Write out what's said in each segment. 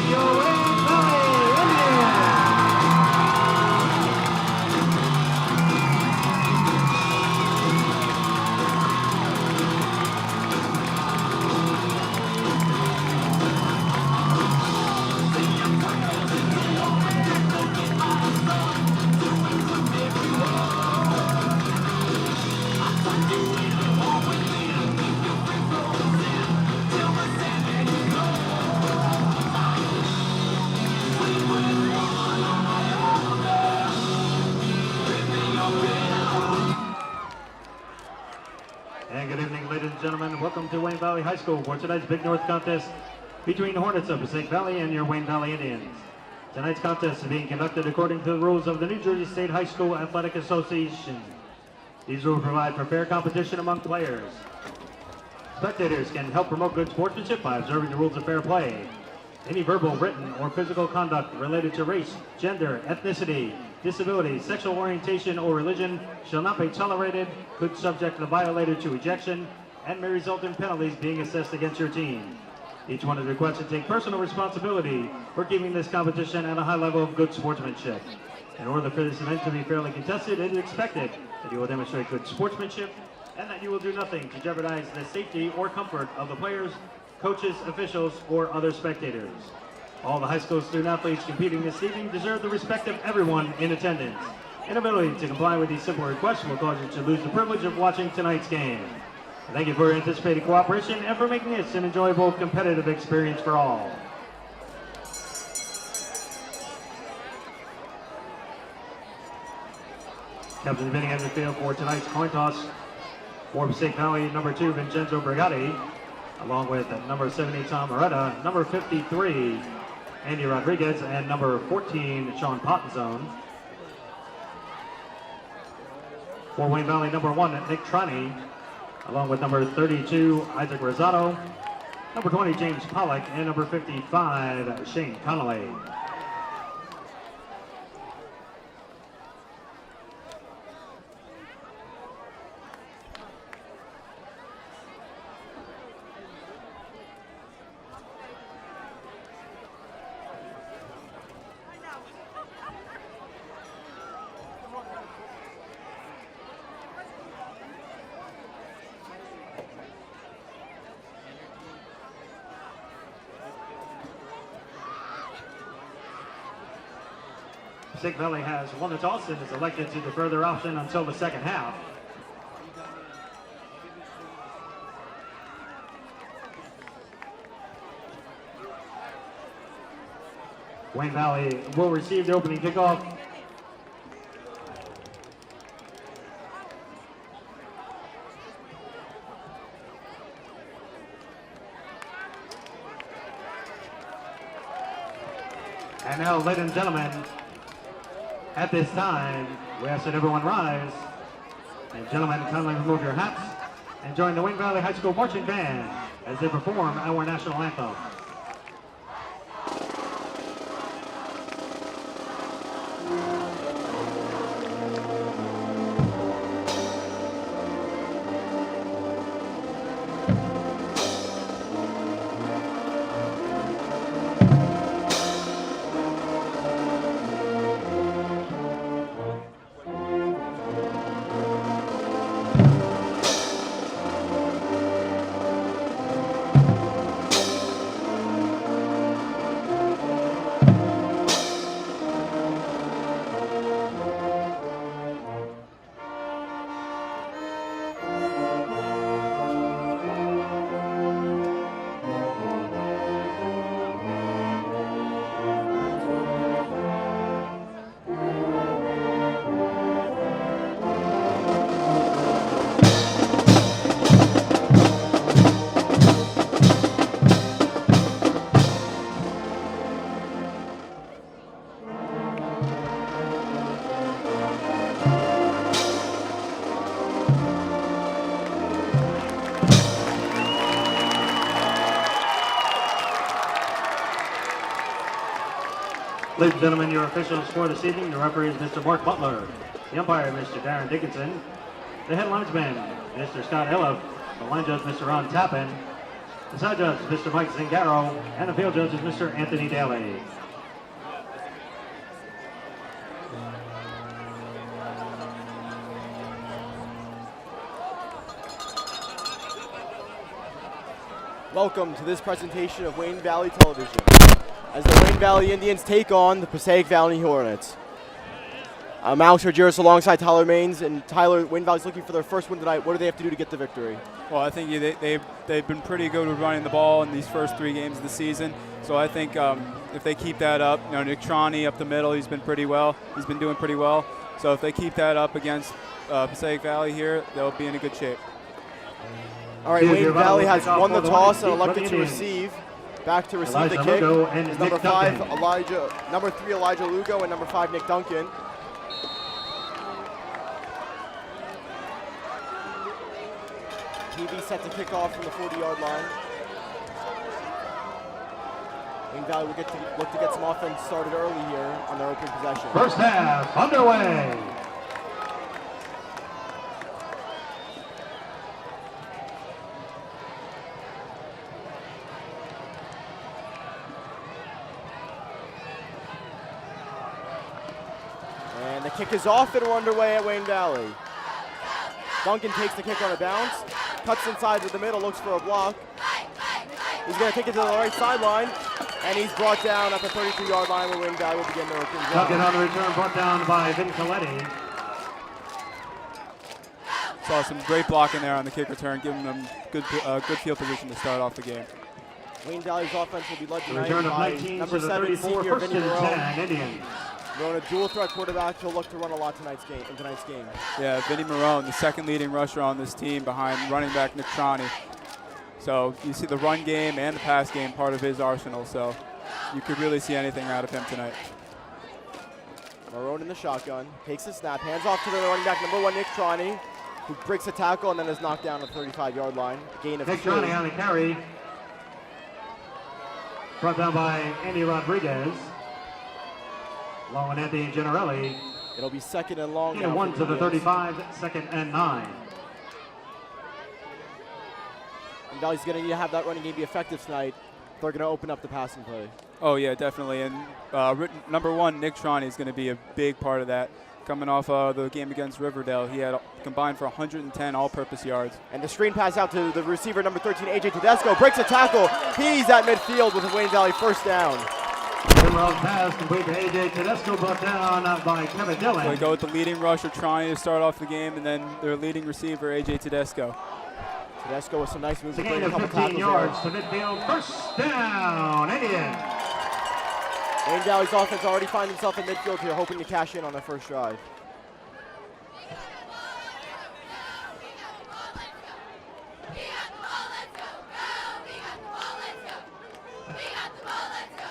your Wayne Valley Indians. And good evening, ladies and gentlemen. Welcome to Wayne Valley High School for tonight's Big North contest between the Hornets of Passaic Valley and your Wayne Valley Indians. Tonight's contest is being conducted according to the rules of the New Jersey State High School Athletic Association. These rules provide for fair competition among players. Spectators can help promote good sportsmanship by observing the rules of fair play. Any verbal, written, or physical conduct related to race, gender, ethnicity, disability, sexual orientation, or religion shall not be tolerated, could subject the violator to ejection, and may result in penalties being assessed against your team. Each one is requested to take personal responsibility for keeping this competition at a high level of good sportsmanship. In order for this event to be fairly contested, it is expected that you will demonstrate good sportsmanship and that you will do nothing to jeopardize the safety or comfort of the players, coaches, officials, or other spectators. All the high school student athletes competing this evening deserve the respect of everyone in attendance. Inability to comply with these simple requests will cause you to lose the privilege of watching tonight's game. Thank you for your anticipated cooperation and for making this an enjoyable, competitive experience for all. Captain bidding at the field for tonight's coin toss for Passaic Valley, number 2, Vincenzo Brigatti, along with number 70, Tom Moretta, number 53, Andy Rodriguez, and number 14, Sean Potenzone. For Wayne Valley, number 1, Nick Trani, along with number 32, Isaac Rosado, number 20, James Pollock, and number 55, Shane Connolly. Passaic Valley has won the toss and is elected to defer their option until the second half. Wayne Valley will receive the opening kickoff. And now, ladies and gentlemen, at this time, we ask that everyone rise. And gentlemen, kindly remove your hats and join the Wayne Valley High School Marching Band as they perform our national anthem. Ladies and gentlemen, your officials for this evening, the referee is Mr. Mark Butler, the umpire, Mr. Darren Dickinson, the head linesman, Mr. Scott Elliff, the line judge, Mr. Ron Tappan, The side judge, Mr. Mike Zingaro, and the field judge is Mr. Anthony Daly. Welcome to this presentation of Wayne Valley Television, as the Wayne Valley Indians take on the Passaic Valley Hornets. I'm Alex Rogeris alongside Tyler Maines, and Tyler, Wayne Valley's looking for their first win tonight. What do they have to do to get the victory? Well, I think they've been pretty good with running the ball in these first 3 games of the season. So I think if they keep that up, Nick Troney up the middle, he's been doing pretty well. So if they keep that up against Passaic Valley here, they'll be in a good shape. All right, Wayne Valley has won the toss and elected to receive. Back to receive the kick is number 3 Elijah Lugo, and number 5 Nick Duncan. PV set to kick off from the 40-yard line. Wayne Valley will look to get some offense started early here on their opening possession. First half underway. And the kick is off and we're underway at Wayne Valley. Duncan takes the kick on a bounce, cuts inside to the middle, looks for a block. He's going to take it to the right sideline, and he's brought down at the 32-yard line where Wayne Valley will begin their opening drive. Duncan on the return, brought down by Vin Coletti. Saw some great blocking there on the kick return, giving them good field position to start off the game. Wayne Valley's offense will be led tonight Return of by 19 number to the 7 34, senior first Vinny and Marone. 10, Indians. Marone, a dual threat quarterback, he'll look to run a lot in tonight's game. Yeah, Vinny Marone, the second leading rusher on this team behind running back Nick Troney. So you see the run game and the pass game part of his arsenal, so you could really see anything out of him tonight. Marone in the shotgun, takes the snap, hands off to the running back, number 1 Nick Troney, who breaks a tackle and then is knocked down at the 35-yard line. Gain of 2. Nick Troney on the carry. Brought down by Andy Rodriguez. Along with Anthony Generelli. It'll be second and long. Gain of 1 to the 35, second and 9. And Valley's going to need to have that running game be effective tonight. They're going to open up the passing play. Oh, yeah, definitely. And number 1, Nick Troney, is going to be a big part of that. Coming off the game against Riverdale, he had combined for 110 all-purpose yards. And the screen pass out to the receiver, number 13, AJ Tedesco, breaks a tackle. He's at midfield with a Wayne Valley first down. Wrong pass complete to AJ Tedesco, brought down by Kevin Dillon. So they go with the leading rusher trying to start off the game, and then their leading receiver, AJ Tedesco. Tedesco with some nice moves. It's a gain of 15 yards to midfield. First down, Indians. Wayne Valley's offense already finds himself in midfield here, hoping to cash in on their first drive.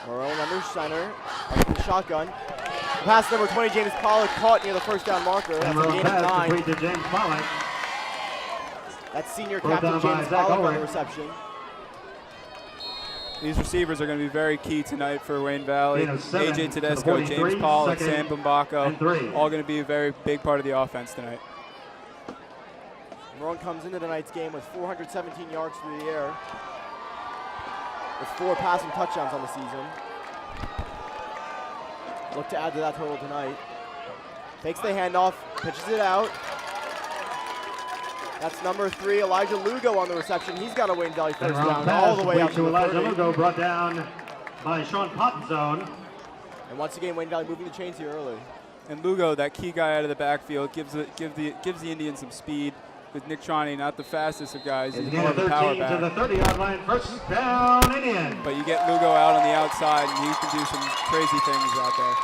Marone under center, under the shotgun. Pass number 20, James Pollock, caught near the first down marker. That's a gain of 9. Complete to James Pollock. That's senior captain James Pollock on the reception. These receivers are going to be very key tonight for Wayne Valley. AJ Tedesco, 43, James Pollock, Sam and Bumbacco, 3. all going to be a very big part of the offense tonight. Marone comes into tonight's game with 417 yards through the air, with 4 passing touchdowns on the season. Look to add to that total tonight. Takes the handoff, pitches it out. That's number 3, Elijah Lugo on the reception. He's got a Wayne Valley first down all the way out to the 30. Elijah Lugo, brought down by Sean Potenzone. And once again, Wayne Valley moving the chains here early. And Lugo, that key guy out of the backfield, gives the Indians some speed. With Nick Troney, not the fastest of guys, he's more of a power back. To the 30-yard line, first down, Indians. But you get Lugo out on the outside, and he can do some crazy things out there.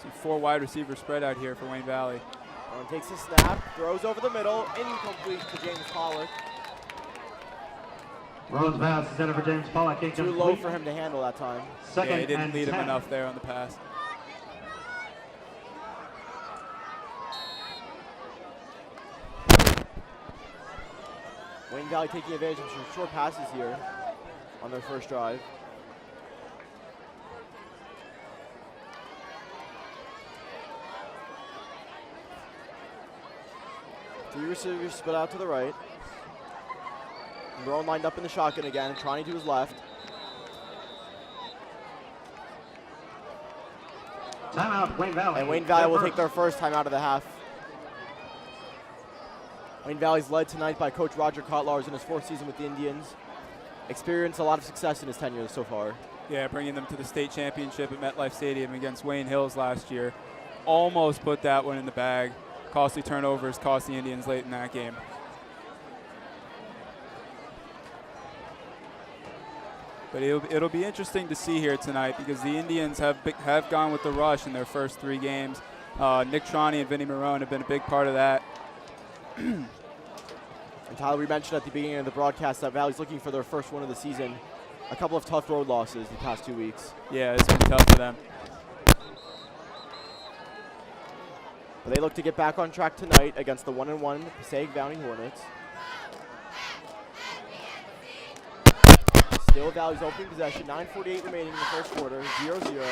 See 4 wide receivers spread out here for Wayne Valley. Marone takes the snap, throws over the middle, incomplete to James Pollock. Marone's pass is in for James Pollock. Too low for him to handle that time. Yeah, he didn't lead him enough there on the pass. Wayne Valley taking advantage of some short passes here on their first drive. Three receivers split out to the right. Marone lined up in the shotgun again, and Trani to his left. Timeout, Wayne Valley. And Wayne Valley will take their first timeout of the half. Wayne Valley's led tonight by Coach Roger Kotlars in his 4th season with the Indians. Experienced a lot of success in his tenure so far. Yeah, bringing them to the state championship at MetLife Stadium against Wayne Hills last year. Almost put that one in the bag. Costly turnovers cost the Indians late in that game. But it'll be interesting to see here tonight because the Indians have gone with the rush in their first 3 games. Nick Trani and Vinny Marone have been a big part of that. And Tyler, we mentioned at the beginning of the broadcast that Valley's looking for their first win of the season. A couple of tough road losses the past 2 weeks. Yeah, it's been tough for them. But they look to get back on track tonight against the 1-1 Passaic Valley Hornets. Still Valley's opening possession, 9:48 remaining in the first quarter, 0-0.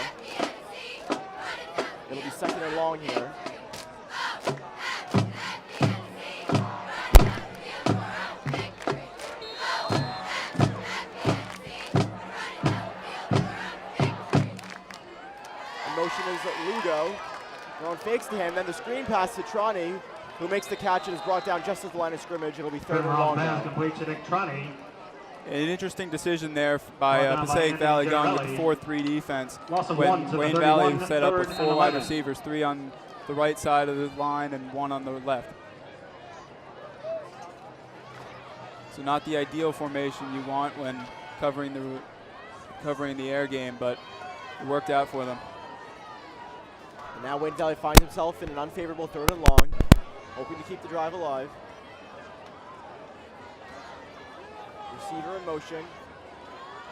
It'll be second and long here. In motion is Lugo. Marone fakes to him, then the screen pass to Trani, who makes the catch and is brought down just at the line of scrimmage. It'll be third and long now. Complete to Nick Trani. An interesting decision there by Passaic Valley going with the 4-3 defense. When Wayne Valley set up with 4 wide receivers, 3 on the right side of the line and 1 on the left. So not the ideal formation you want when covering the air game, but it worked out for them. And now Wayne Valley finds himself in an unfavorable third and long, hoping to keep the drive alive. Receiver in motion.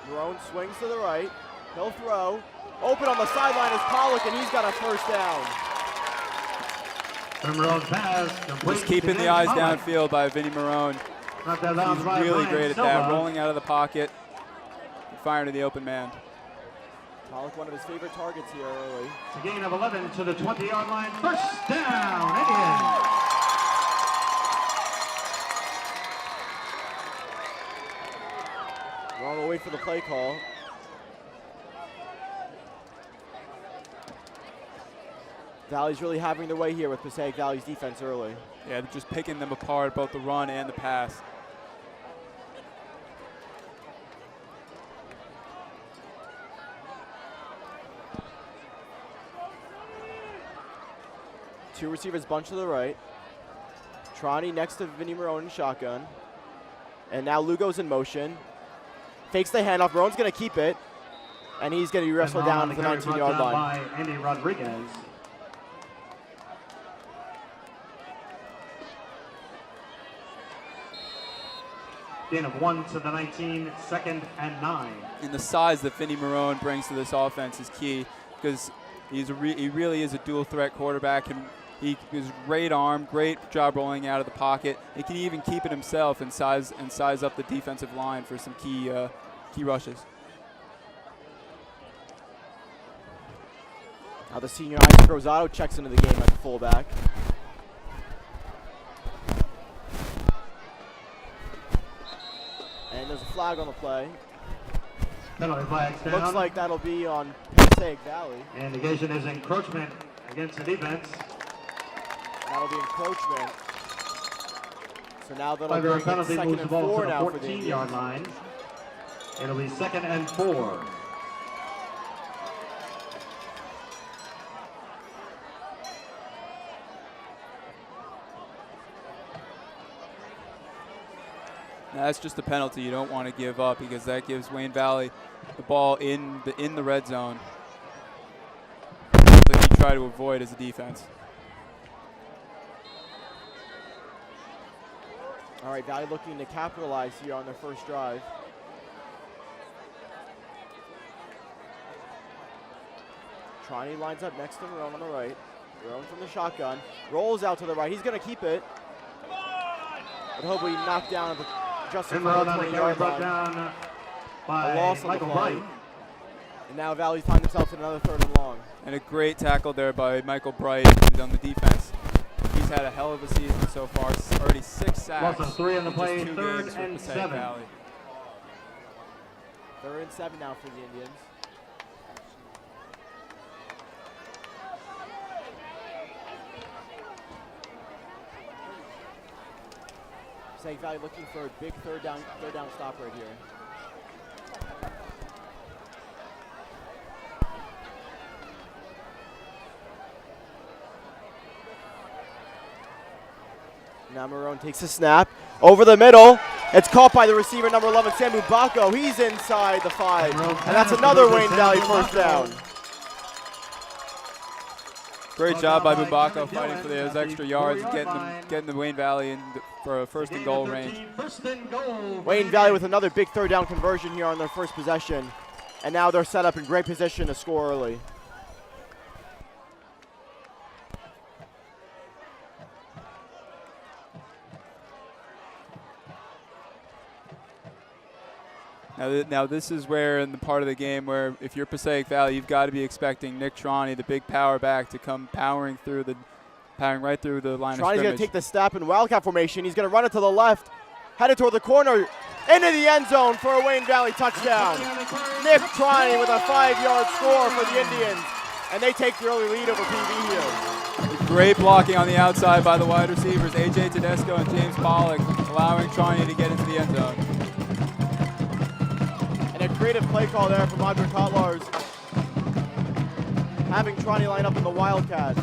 Marone swings to the right. He'll throw. Open on the sideline is Pollock, and he's got a first down. Marone's pass. Just keeping the eyes downfield by Vinny Marone. He's really great at that, rolling out of the pocket and firing to the open man. Pollock, one of his favorite targets here early. It's a gain of 11 to the 20-yard line. First down, Indians. Marone will wait for the play call. Valley's really having their way here with Passaic Valley's defense early. Yeah, they're just picking them apart, both the run and the pass. Two receivers bunch to the right. Trani next to Vinny Marone in shotgun. And now Lugo's in motion. Fakes the handoff. Marone's going to keep it. And he's going to be wrestled down to the 19-yard line. By Andy Rodriguez. Gain of 1 to the 19, second and 9. And the size that Vinny Marone brings to this offense is key because he really is a dual threat quarterback, and he is great arm, great job rolling out of the pocket. He can even keep it himself and size up the defensive line for some key rushes. Now the senior Isaac Rosado checks into the game at the fullback. And there's a flag on the play. Penalty flags down. Looks like that'll be on Passaic Valley. Indication is encroachment against the defense. That'll be encroachment. So now that'll be penalty second moves and the ball 4 to the now for the 14-yard Indians. line. It'll be second and 4. Now that's just a penalty you don't want to give up because that gives Wayne Valley the ball in the red zone that you try to avoid as a defense. All right, Valley looking to capitalize here on their first drive. Trani lines up next to Marone on the right. Marone from the shotgun. Rolls out to the right. He's going to keep it. But hopefully knocked down at the just in front of the 20-yard line. Down by a loss Michael on the play. Bright. And now Valley finds themselves in another third and long. And a great tackle there by Michael Bright on the defense. He's had a hell of a season so far. Already 6 sacks. Loss of 3 in the in play, just 2 third games for and Passaic 7. Valley. 3rd and 7 now for the Indians. Passaic Valley looking for a big third down stop right here. Now Marone takes a snap over the middle. It's caught by the receiver, number 11, Sam Mubako. He's inside the 5, and that's another Wayne Valley first down. Great job by Mubako fighting for those extra yards and getting the Wayne Valley for a first and goal range. Wayne Valley with another big third down conversion here on their first possession, and now they're set up in great position to score early. Now this is where in the part of the game where if you're Passaic Valley, you've got to be expecting Nick Trani, the big power back, to come powering right through the line of scrimmage. Trani's going to take the snap in Wildcat formation. He's going to run it to the left, headed toward the corner, into the end zone for a Wayne Valley touchdown. Nick Trani with a 5-yard score for the Indians, and they take the early lead over PV here. Great blocking on the outside by the wide receivers, AJ Tedesco and James Pollock, allowing Trani to get into the end zone. A creative play call there from Roger Kotlars, having Trani line up in the Wildcat.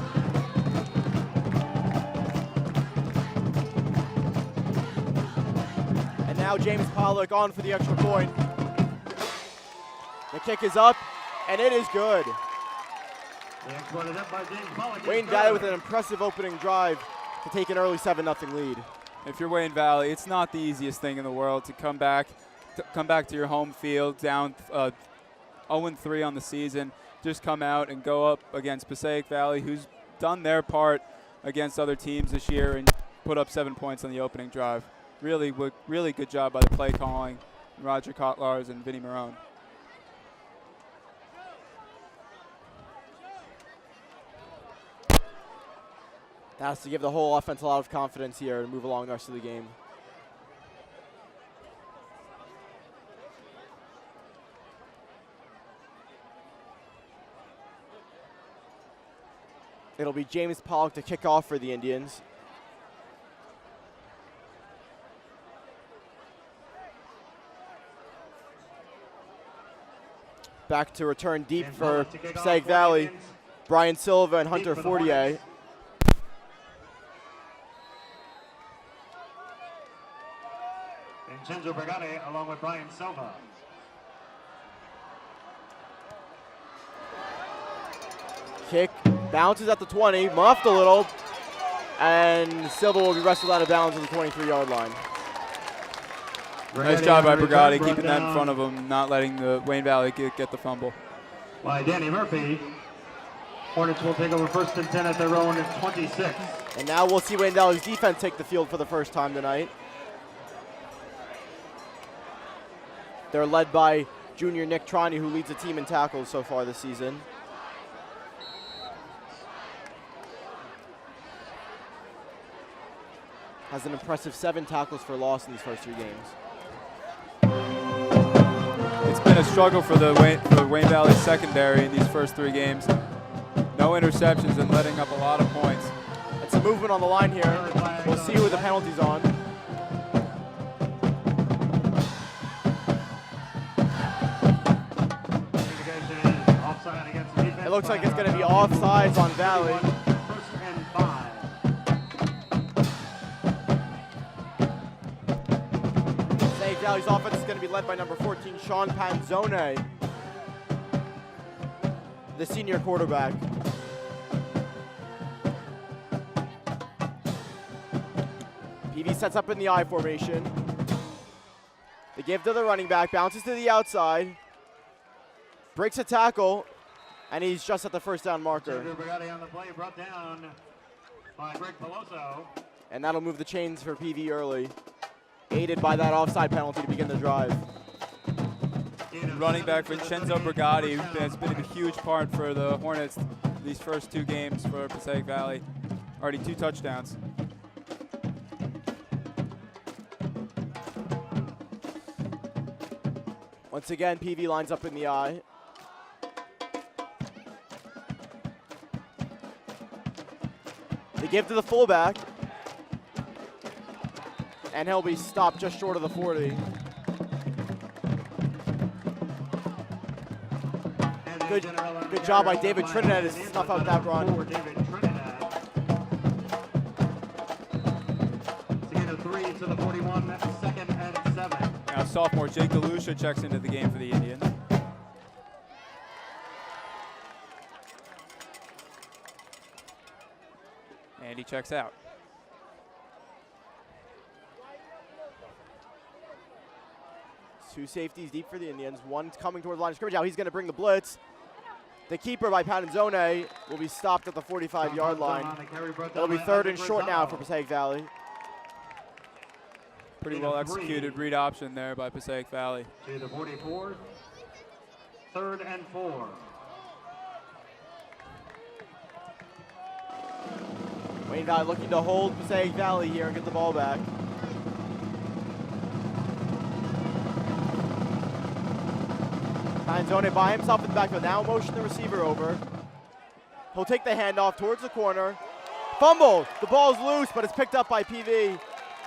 And now James Pollock on for the extra point. The kick is up, and it is good. Wayne Valley with an impressive opening drive to take an early 7-0 lead. If you're Wayne Valley, it's not the easiest thing in the world to come back to your home field down 0-3 on the season. Just come out and go up against Passaic Valley, who's done their part against other teams this year and put up 7 points on the opening drive. Really good job by the play calling, Roger Kotlars and Vinny Marone. That has to give the whole offense a lot of confidence here to move along the rest of the game. It'll be James Pollock to kick off for the Indians. Back to return deep for Passaic Valley, Brian Silva and Hunter Fortier. Vincenzo Brigade along with Brian Silva. Kick bounces at the 20, muffed a little, and Silva will be wrestled out of bounds on the 23-yard line. Nice job by Brigade, keeping that in front of him, not letting the Wayne Valley get the fumble. By Danny Murphy. Hornets will take over 1st and 10 at their own at 26. And now we'll see Wayne Valley's defense take the field for the first time tonight. They're led by junior Nick Trani, who leads the team in tackles so far this season. Has an impressive 7 tackles for loss in these first 3 games. It's been a struggle for the Wayne Valley secondary in these first 3 games. No interceptions and letting up a lot of points. It's a movement on the line here. We'll see who the penalty's on. It looks like it's going to be offsides on Valley. Passaic Valley's offense is going to be led by number 14, Sean Panzone, the senior quarterback. PV sets up in the I formation. They give to the running back, bounces to the outside, breaks a tackle, and he's just at the first down marker. On the play, brought down by Greg Peloso. And that'll move the chains for PV early, aided by that offside penalty to begin the drive. Running back Vincenzo Brigade has been a huge part for the Hornets these first 2 games for Passaic Valley. Already 2 touchdowns. Once again, PV lines up in the eye. They give to the fullback. And he'll be stopped just short of the 40. Good job by David Trinidad to snuff out that run. Gain of 3 to the 41, 2nd and 7. Now sophomore Jake DeLucia checks into the game for the Indians. And he checks out. Two safeties deep for the Indians. One's coming toward the line of scrimmage. Now he's going to bring the blitz. The keeper by Panzone will be stopped at the 45-yard line. It'll be 3rd and short now for Passaic Valley. Pretty well executed read option there by Passaic Valley. To the 44, 3rd and 4. Wayne Valley looking to hold Passaic Valley here and get the ball back. Panzone by himself in the backfield. Now motion the receiver over. He'll take the handoff towards the corner. Fumble. The ball's loose, but it's picked up by PV.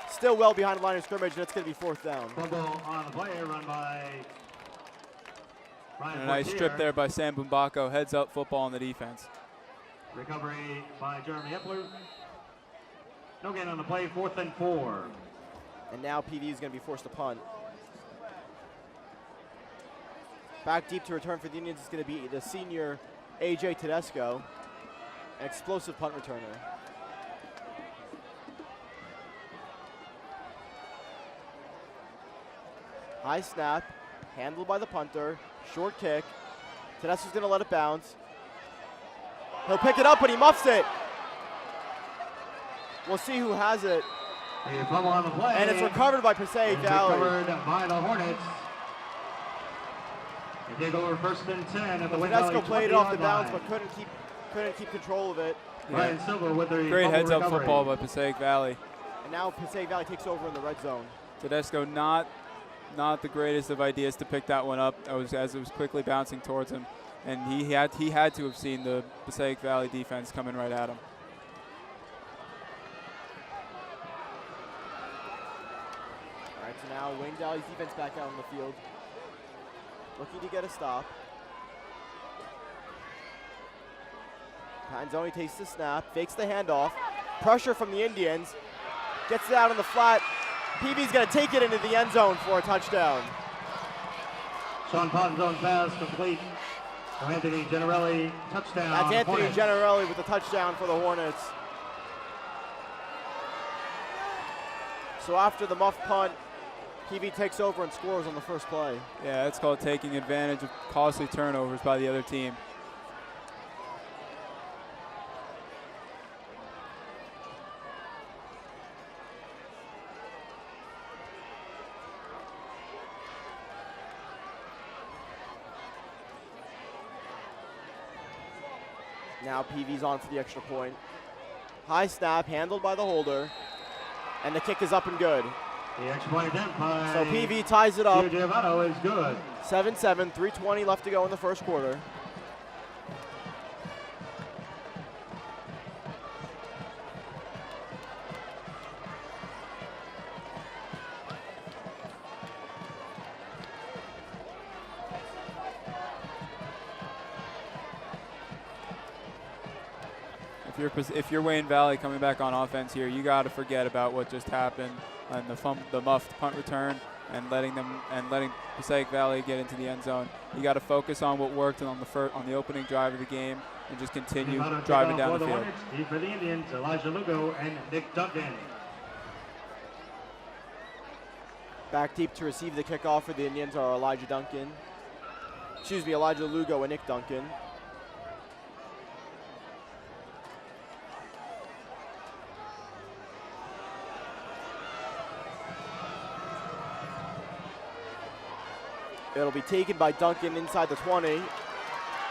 Still well behind the line of scrimmage, and it's going to be 4th down. Fumble on the play, run by Ryan And a nice Fortier. strip there by Sam Bumbako. Heads up football on the defense. Recovery by Jeremy Epler. No gain on the play, 4th and 4. And now PV is going to be forced to punt. Back deep to return for the Indians is going to be the senior AJ Tedesco, an explosive punt returner. High snap, handled by the punter, short kick. Tedesco's going to let it bounce. He'll pick it up, but he muffs it. We'll see who has it. A fumble on the play. And it's recovered by Passaic Valley. Recovered by the Hornets. They take over 1st and 10 at the Wayne Valley Tedesco played it off the 20-yard bounce, line. but couldn't keep control of it. Ryan Silver with the Great fumble heads up recovery. football by Passaic Valley. And now Passaic Valley takes over in the red zone. Tedesco not the greatest of ideas to pick that one up as it was quickly bouncing towards him. And he had to have seen the Passaic Valley defense coming right at him. All right, so now Wayne Valley's defense back out on the field. Looking to get a stop. Panzoni takes the snap, fakes the handoff. Pressure from the Indians. Gets it out on the flat. PV's going to take it into the end zone for a touchdown. Sean Ponzone's pass complete. So Anthony Generelli, touchdown. That's Anthony Hornets. Generelli with the touchdown for the Hornets. So after the muff punt, PV takes over and scores on the first play. Yeah, it's called taking advantage of costly turnovers by the other team. Now PV's on for the extra point. High snap, handled by the holder. And the kick is up and good. The extra point attempt by So PV ties it up. Giovanni is good. 7-7, 3:20 left to go in the first quarter. If you're Wayne Valley coming back on offense here, you got to forget about what just happened and the muffed punt return and letting Passaic Valley get into the end zone. You got to focus on what worked on the opening drive of the game and just continue driving down the field. Hornets, deep for the Indians, Elijah Lugo and Nick Duncan. Back deep to receive the kickoff for the Indians are Elijah Lugo and Nick Duncan. It'll be taken by Duncan inside the 20.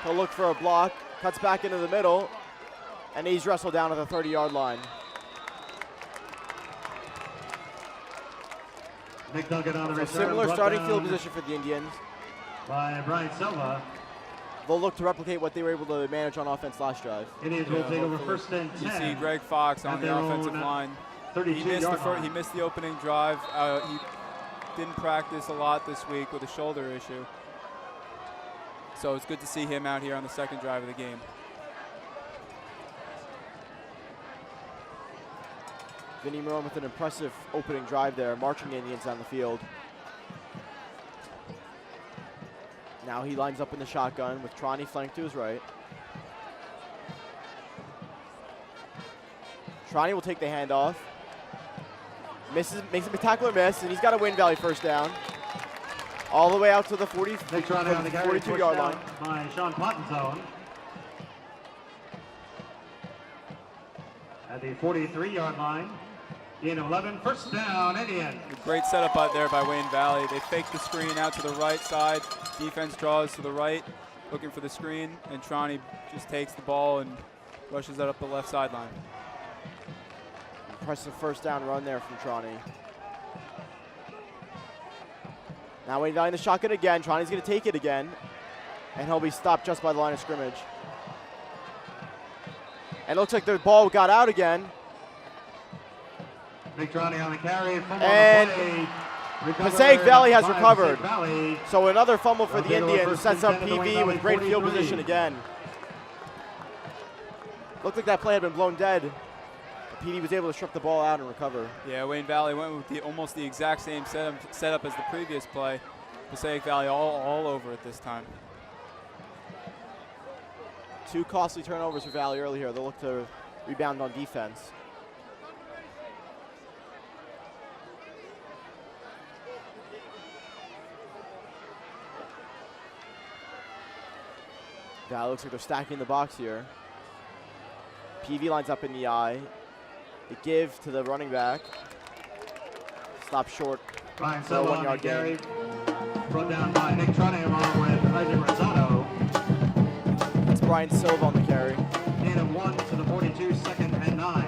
He'll look for a block, cuts back into the middle. And he's wrestled down at the 30-yard line. Nick Duncan on the So return. similar brought starting down field position for the Indians. by Brian Silva. They'll look to replicate what they were able to manage on offense last drive. Indians will take over hopefully. first and 10. You see Greg Fox on at the their offensive own line. 32-yard line. He missed the opening drive. He didn't practice a lot this week with a shoulder issue. So it's good to see him out here on the second drive of the game. Vinny Marone with an impressive opening drive there, marching the Indians down the field. Now he lines up in the shotgun with Trani flanked to his right. Trani will take the handoff. Makes a spectacular miss, and he's got a Wayne Valley first down. All the way out to the 42-yard line. By Sean Potenzone. At the 43-yard line. In 11, first down, Indians. Great setup out there by Wayne Valley. They fake the screen out to the right side. Defense draws to the right, looking for the screen, and Trani just takes the ball and rushes that up the left sideline. Impressive first down run there from Trani. Now Wayne Valley in the shotgun again. Trani's going to take it again, and he'll be stopped just by the line of scrimmage. And it looks like the ball got out again. Big Trani on the carry. And Passaic Valley has recovered. So another fumble for the Indians sets up PV with great field position again. Looked like that play had been blown dead. PV was able to strip the ball out and recover. Yeah, Wayne Valley went with almost the exact same setup as the previous play. Passaic Valley all over it this time. Two costly turnovers for Valley early here. They'll look to rebound on defense. Valley looks like they're stacking the box here. PV lines up in the eye. They give to the running back. Stop short. Brian for a Silva 1 yard gain. Brought down by Nick Trani along with Isaac Rosado. That's Brian Silva on the carry. Gain of 1 to the 42, second and 9.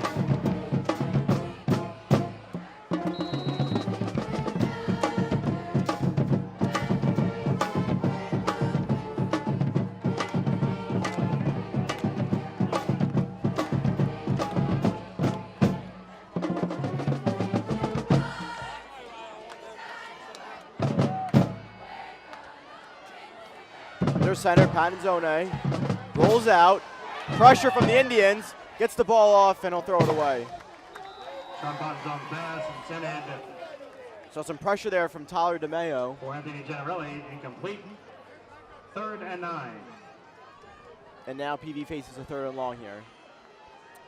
Under center, Panzone rolls out. Pressure from the Indians. Gets the ball off and he'll throw it away. Sean Potenzone pass intended So some pressure there from Tyler DeMeo. for Anthony Generelli, incomplete. Third and 9. And now PV faces a third and long here.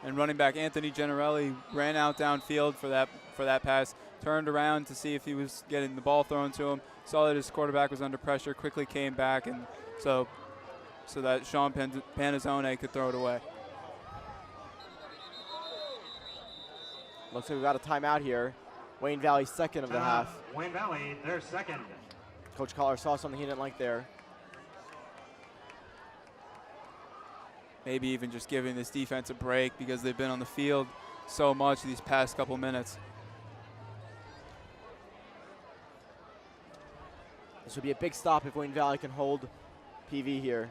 And running back Anthony Generelli ran out downfield for that pass, turned around to see if he was getting the ball thrown to him, saw that his quarterback was under pressure, quickly came back, and so that Sean Panazzone could throw it away. Looks like we got a timeout here. Wayne Valley second of the half. Wayne Valley, their second. Coach Collar saw something he didn't like there. Maybe even just giving this defense a break because they've been on the field so much these past couple minutes. This would be a big stop if Wayne Valley can hold PV here.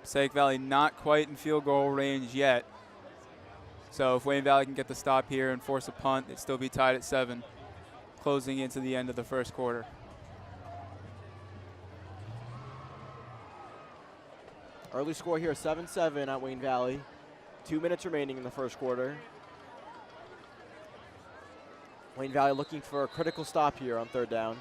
Passaic Valley not quite in field goal range yet. So if Wayne Valley can get the stop here and force a punt, they'd still be tied at 7, closing into the end of the first quarter. Early score here, 7-7 at Wayne Valley. 2 minutes remaining in the first quarter. Wayne Valley looking for a critical stop here on third down.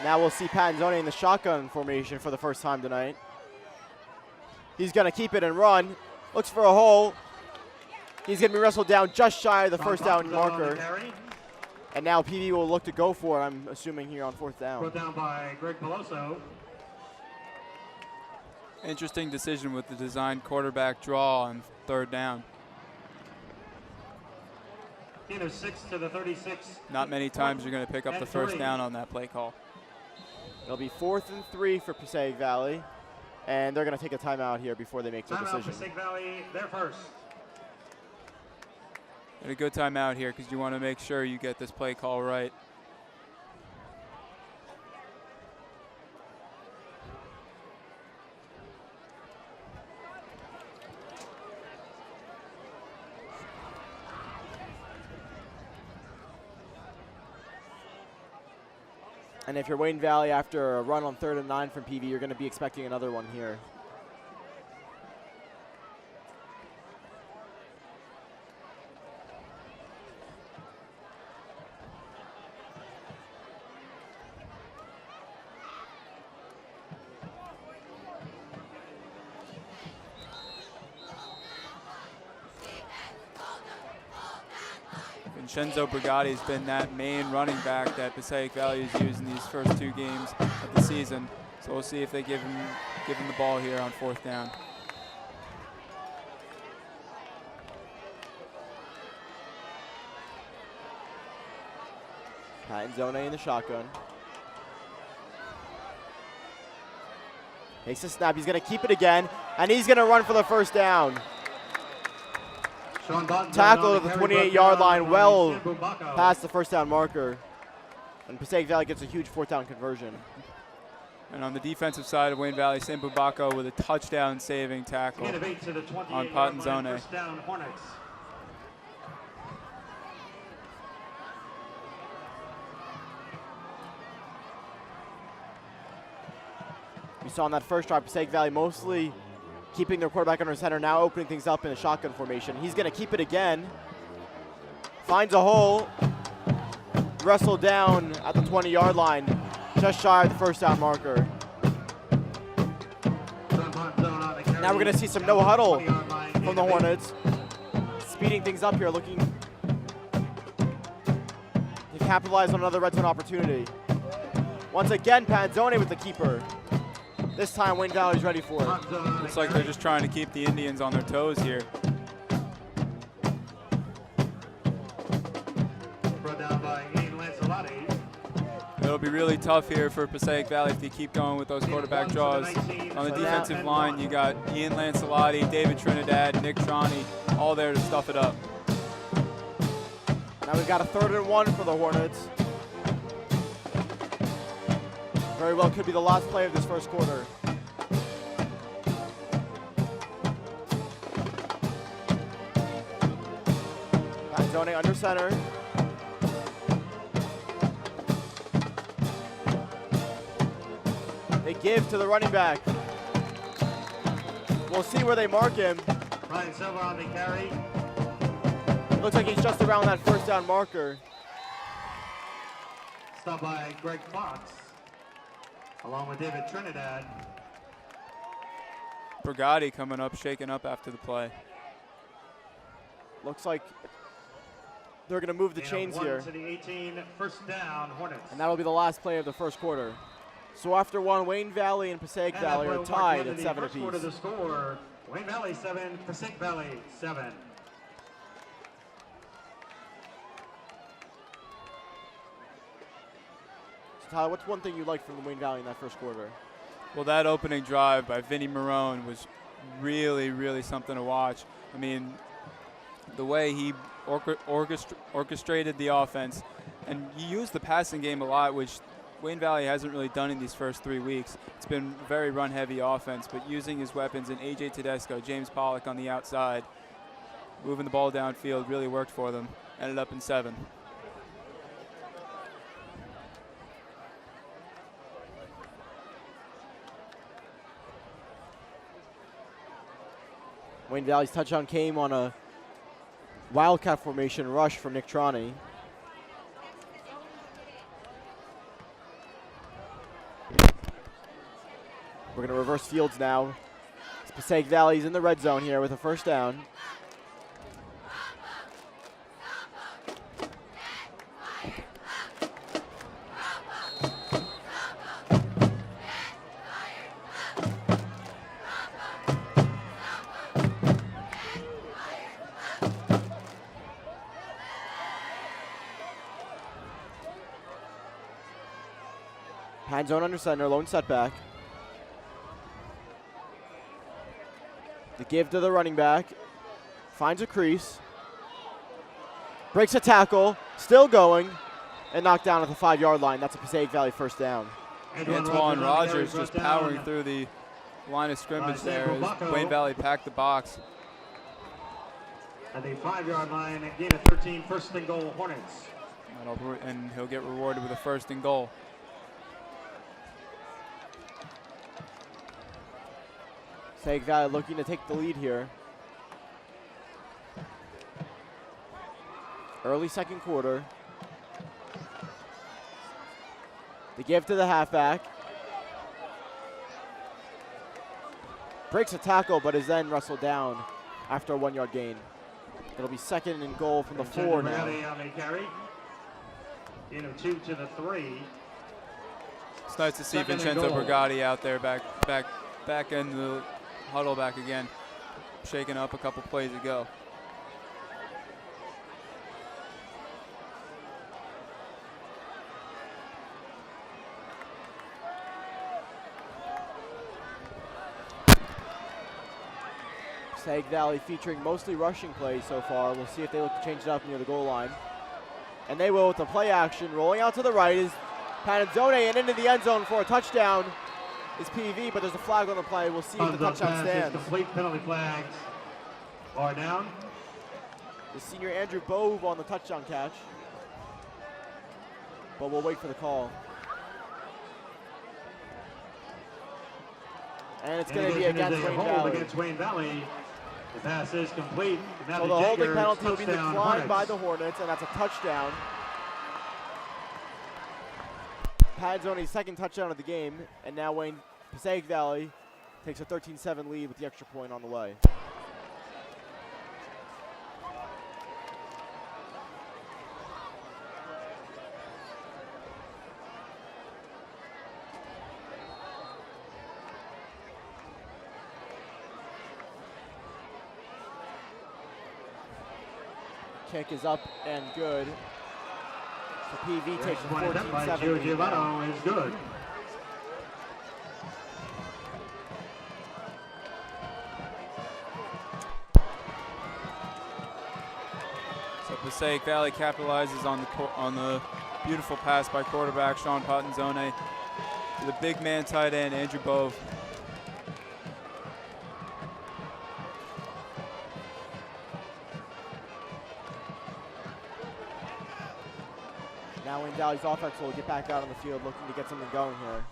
Now we'll see Panzone in the shotgun formation for the first time tonight. He's going to keep it and run. Looks for a hole. He's going to be wrestled down just shy of the first down marker. And now PV will look to go for it, I'm assuming, here on fourth down. Brought down by Greg Peloso. Interesting decision with the designed quarterback draw on third down. Gain of 6 to the 36. Not many times you're going to pick up the first down on that play call. It'll be 4th and 3 for Passaic Valley, and they're going to take a timeout here before they make the Timeout, decision. Passaic Valley, they're first. And a good timeout here because you want to make sure you get this play call right. And if you're Wayne Valley after a run on 3rd and 9 from PV, you're going to be expecting another one here. Vincenzo Brigatti has been that main running back that Passaic Valley has used in these first 2 games of the season. So we'll see if they give him the ball here on 4th down. Pattonzone in the shotgun. Takes a snap. He's going to keep it again, and he's going to run for the first down. Tackle at the 28-yard line, well past the first down marker. And Passaic Valley gets a huge 4th down conversion. And on the defensive side of Wayne Valley, Sam Bubako with a touchdown saving tackle on Pattonzone. We saw on that first drive, Passaic Valley mostly keeping their quarterback under center, now opening things up in a shotgun formation. He's going to keep it again. Finds a hole. Wrestled down at the 20-yard line, just shy of the first down marker. Now we're going to see some no huddle from the Hornets. Speeding things up here, looking to capitalize on another red zone opportunity. Once again, Panzone with the keeper. This time, Wayne Valley's ready for it. Looks like they're just trying to keep the Indians on their toes here. Brought down by Ian Lancelotti. It'll be really tough here for Passaic Valley if they keep going with those quarterback draws. On the defensive line, you got Ian Lancelotti, David Trinidad, Nick Trani, all there to stuff it up. Now we've got a 3rd and 1 for the Hornets. Very well could be the last play of this first quarter. Panzone under center. They give to the running back. We'll see where they mark him. Ryan Silva on the carry. Looks like he's just around that first down marker. Stopped by Greg Fox, along with David Trinidad. Brigatti coming up, shaking up after the play. Looks like they're going to move the chains here. To the 18, first down, Hornets. And that'll be the last play of the first quarter. So after one, Wayne Valley and Passaic Valley are tied at 7 apiece. Quarter the score, Wayne Valley 7, Passaic Valley 7. So Tyler, what's one thing you liked from Wayne Valley in that first quarter? Well, that opening drive by Vinny Marone was really, really something to watch. I mean, the way he orchestrated the offense, and he used the passing game a lot, which Wayne Valley hasn't really done in these first 3 weeks. It's been very run-heavy offense, but using his weapons in A.J. Tedesco, James Pollock on the outside, moving the ball downfield really worked for them. Ended up in 7. Wayne Valley's touchdown came on a wildcat formation rush from Nick Trani. We're going to reverse fields now. Passaic Valley's in the red zone here with a first down. Man zone under center, lone setback. The give to the running back. Finds a crease. Breaks a tackle, still going, and knocked down at the 5-yard line. That's a Passaic Valley first down. Antoine Rogers just powering through the line of scrimmage there as Wayne Valley packed the box. At the 5-yard line, gain of 13, first and goal, Hornets. And he'll get rewarded with a first and goal. Passaic Valley looking to take the lead here. Early second quarter. The give to the halfback. Breaks a tackle, but is then wrestled down after a 1-yard gain. It'll be second and goal from the 4 now. Gain of 2 to the 3. It's nice to see Second and Vincenzo goal. Brigatti out there back in the huddle back again, shaking up a couple plays ago. Passaic Valley featuring mostly rushing plays so far. We'll see if they look to change it up near the goal line. And they will with the play action. Rolling out to the right is Panzone and into the end zone for a touchdown is PV, but there's a flag on the play. We'll see if the touchdown stands. Complete, penalty flags are down. The senior Andrew Bove on the touchdown catch. But we'll wait for the call. And it's going to be against Wayne Valley. The pass is complete. So the holding penalty will be declined by the Hornets, and that's a touchdown. Padzone's second touchdown of the game, and now Passaic Valley takes a 13-7 lead with the extra point on the way. Kick is up and good. So PV takes a 14-7 lead. Is good. So Passaic Valley capitalizes on the beautiful pass by quarterback Sean Patanzone to the big man tight end Andrew Bove. Now Wayne Valley's offense will get back out on the field looking to get something going here.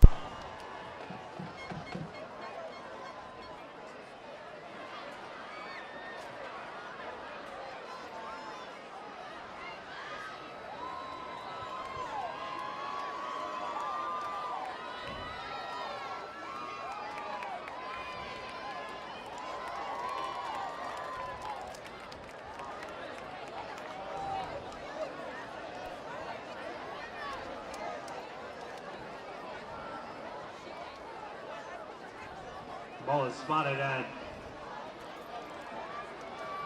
Ball is spotted at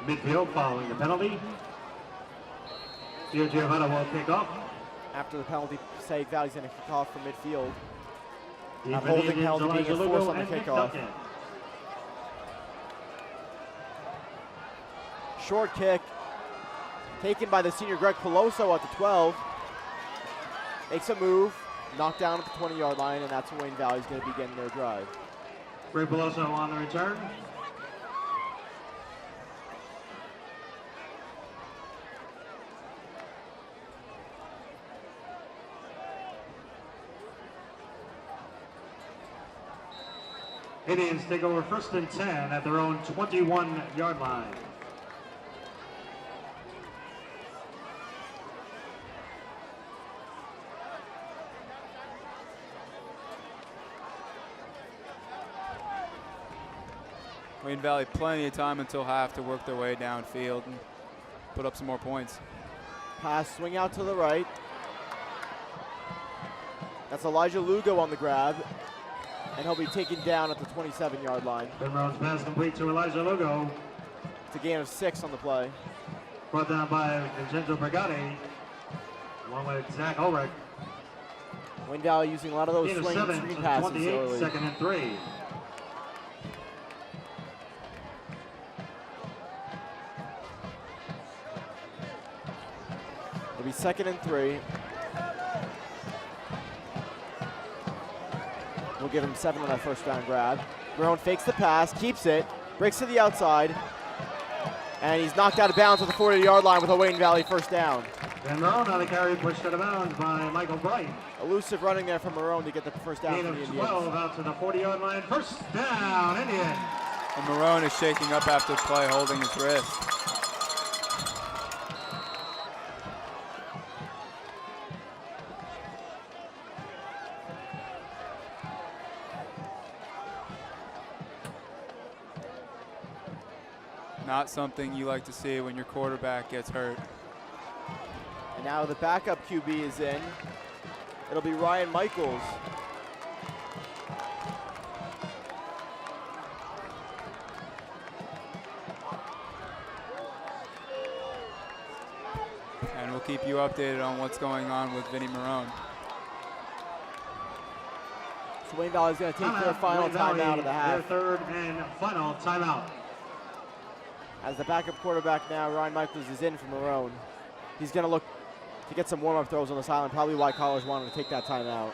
midfield following the penalty. Giovanna will kick off. After the penalty, Passaic Valley's going to kick off from midfield. That holding penalty being enforced on the kickoff. Short kick taken by the senior Greg Peloso at the 12. Makes a move, knocked down at the 20-yard line, and that's when Wayne Valley's going to begin their drive. Greg Peloso on the return. Indians take over first and 10 at their own 21-yard line. Wayne Valley plenty of time until half to work their way downfield and put up some more points. Pass, swing out to the right. That's Elijah Lugo on the grab, and he'll be taken down at the 27-yard line. Penrose's pass complete to Elijah Lugo. It's a gain of 6 on the play. Brought down by Vincenzo Brigatti, along with Zach Ulrich. Wayne Valley using a lot of those Gain of swing 7 screen to passes 28, early. 2nd and 3. It'll be 2nd and 3. We'll give him 7 on that first down grab. Marone fakes the pass, keeps it, breaks to the outside, and he's knocked out of bounds at the 40-yard line with a Wayne Valley first down. And Marone on the carry, pushed out of bounds by Michael Bright. Elusive running there from Marone to get the first down Gain for the of Indians. 12 out to the 40-yard line. First down, Indians. And Marone is shaking up after the play, holding his wrist. Not something you like to see when your quarterback gets hurt. And now the backup QB is in. It'll be Ryan Michaels. And we'll keep you updated on what's going on with Vinny Marone. So Wayne Valley's going to take their Timeout, final Wayne Valley, timeout of the half. Their third and final timeout. As the backup quarterback now, Ryan Michaels is in for Marone. He's going to look to get some warm-up throws on the sideline, probably why college wanted to take that timeout.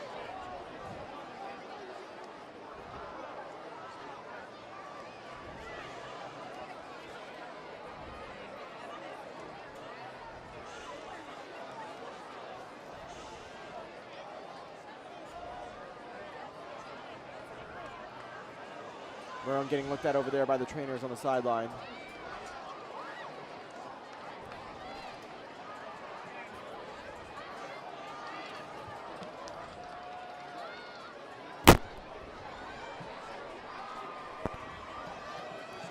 Marone getting looked at over there by the trainers on the sideline.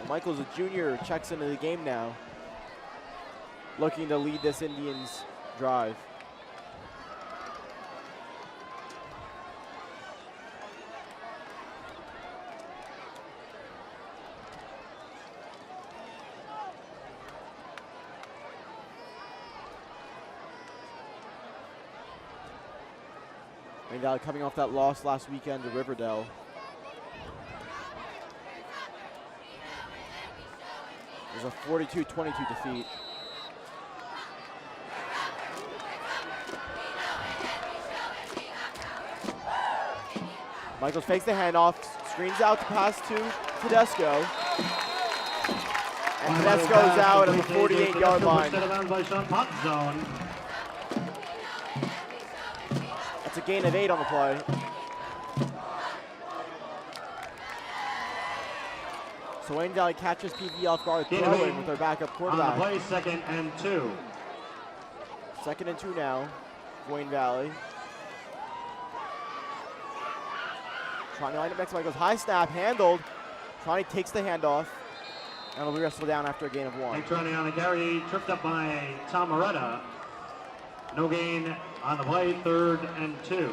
Michaels, a junior, checks into the game now, looking to lead this Indians drive. Wayne Valley coming off that loss last weekend to Riverdale. It was a 42-22 defeat. Michaels fakes the handoff, screens out to pass to Tedesco. And Tedesco's out at the 48-yard line. That's a gain of 8 on the play. So Wayne Valley catches PV off guard, throwing with their backup quarterback. On the play, 2nd and 2. 2nd and 2 now, Wayne Valley. Trying to line up next to Michaels. High snap, handled. Tronny takes the handoff, and will be wrestled down after a gain of 1. Tronny on the carry, tripped up by Tom Moretta. No gain on the play, 3rd and 2.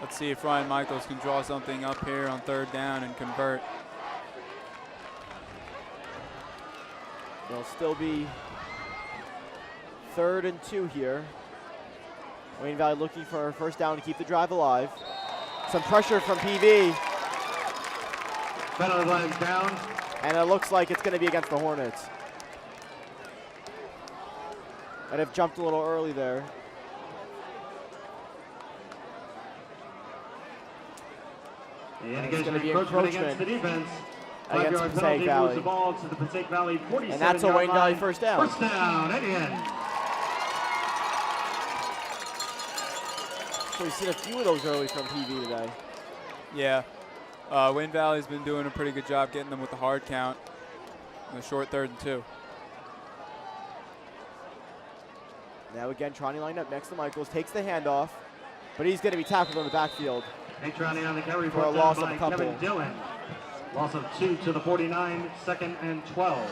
Let's see if Ryan Michaels can draw something up here on 3rd down and convert. It'll still be 3rd and 2 here. Wayne Valley looking for a first down to keep the drive alive. Some pressure from PV. Penalty flags down. And it looks like it's going to be against the Hornets. Might have jumped a little early there. It's going to be encroachment against the defense. Against 5-yard Passaic penalty Valley. moves the ball to the Passaic Valley 47-yard And that's a Wayne Valley line. first down. First down, Indians. So we've seen a few of those early from PV today. Yeah. Wayne Valley's been doing a pretty good job getting them with the hard count in the short 3rd and 2. Now again, Tronny lined up next to Michaels, takes the handoff, but he's going to be tackled on the backfield. Tronny on the carry For a brought loss down of by a couple. Kevin Dillon. Loss of 2 to the 49, 2nd and 12.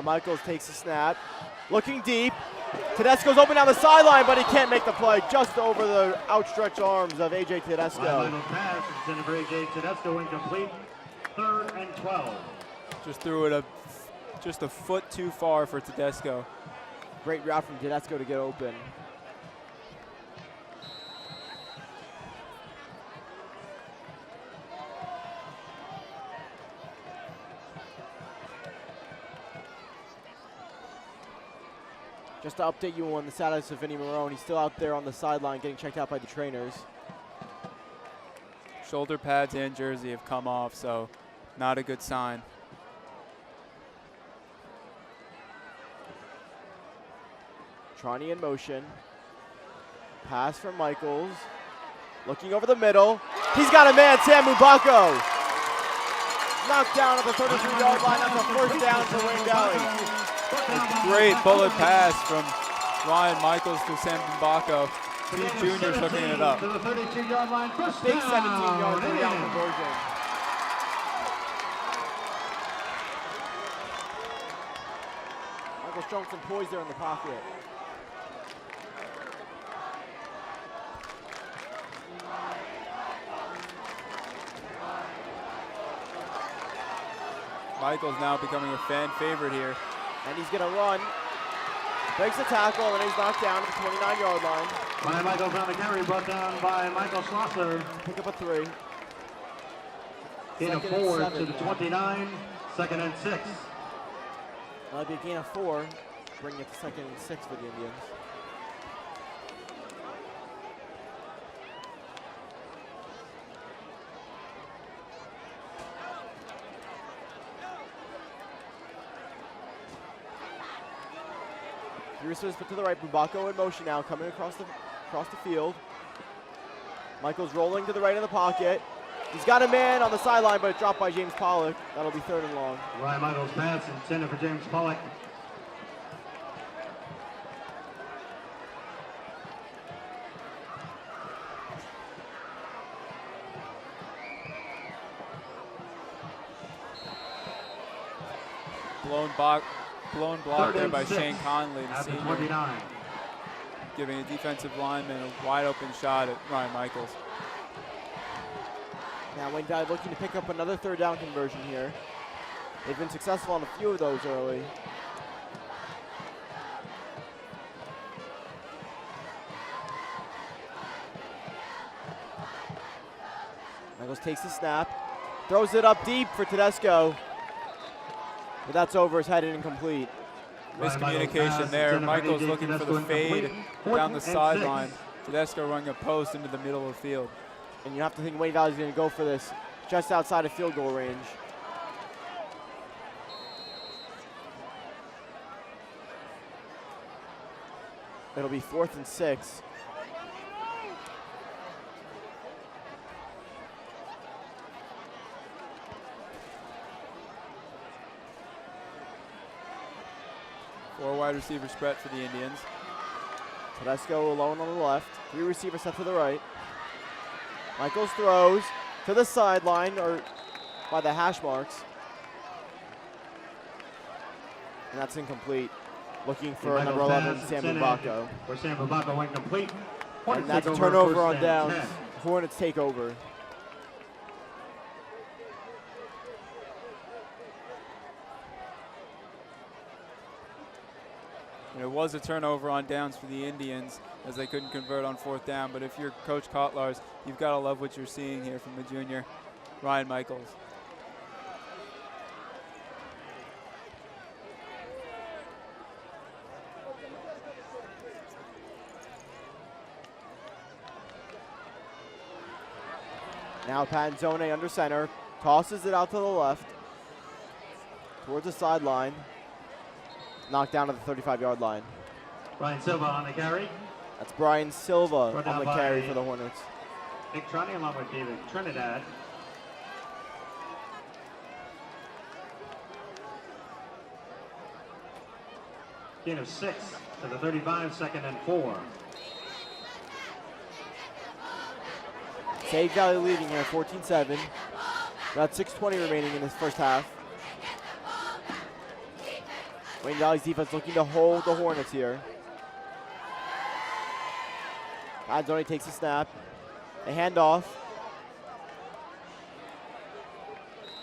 Now Michaels takes the snap. Looking deep. Tedesco's open down the sideline, but he can't make the play. Just over the outstretched arms of A.J. Tedesco. Final pass intended for A.J. Tedesco, incomplete. 3rd and 12. Just threw it just a foot too far for Tedesco. Great route from Tedesco to get open. Just to update you on the status of Vinny Marone, he's still out there on the sideline getting checked out by the trainers. Shoulder pads and jersey have come off, so not a good sign. Trani in motion. Pass from Michaels. Looking over the middle. He's got a man, Sam Mubako. Knocked down at the 33-yard line. That's a first down for Wayne Valley. A great bullet pass from Ryan Michaels to Sam Mbako. These juniors hooking it up. To the 32-yard line, first Big down. 17-yard three-down conversion. Michaels showing some poise there in the pocket. Michaels now becoming a fan favorite here. And he's going to run. Breaks the tackle, and he's knocked down at the 29-yard line. Ryan Michaels on the carry, brought down by Michael Schlosser. Pick up a 3. Gain of Second and 4 7 to the now. 29. 2nd and 6. That'll be a gain of 4, bringing it to 2nd and 6 for the Indians. Three receivers put to the right. Mbako in motion now, coming across the field. Michaels rolling to the right of the pocket. He's got a man on the sideline, but it's dropped by James Pollock. That'll be 3rd and long. Ryan Michaels pass intended for James Pollock. Blown block there by 36 Shane Conley, the at the senior, 29. giving a defensive lineman a wide open shot at Ryan Michaels. Now Wayne Valley looking to pick up another 3rd down conversion here. They've been successful on a few of those early. Michaels takes the snap, throws it up deep for Tedesco. But that's over his head and incomplete. Miscommunication there. Michaels looking for the fade down the sideline. Tedesco running a post into the middle of the field. And you have to think Wayne Valley's going to go for this just outside of field goal range. It'll be 4th and 6. Four wide receiver spread for the Indians. Tedesco alone on the left. 3 receivers set to the right. Michaels throws to the sideline or by the hash marks. And that's incomplete. Looking for Michaels number 11, pass Sam intended Mbako. For Sam Mbako went complete. And that's a Take turnover first on and downs. 10. Hornets take over. And it was a turnover on downs for the Indians as they couldn't convert on 4th down. But if you're Coach Kotlars, you've got to love what you're seeing here from the junior, Ryan Michaels. Now Panzone under center, tosses it out to the left, towards the sideline, knocked down to the 35-yard line. Ryan Silva on the carry. That's Brian Silva Brought on down the by carry for the Hornets. Nick Trani along with David Trinidad. Gain of 6 to the 35, 2nd and 4. Passaic Valley leading here, 14-7. About 6:20 remaining in this first half. Wayne Valley's defense looking to hold the Hornets here. Anzoni takes a snap. A handoff.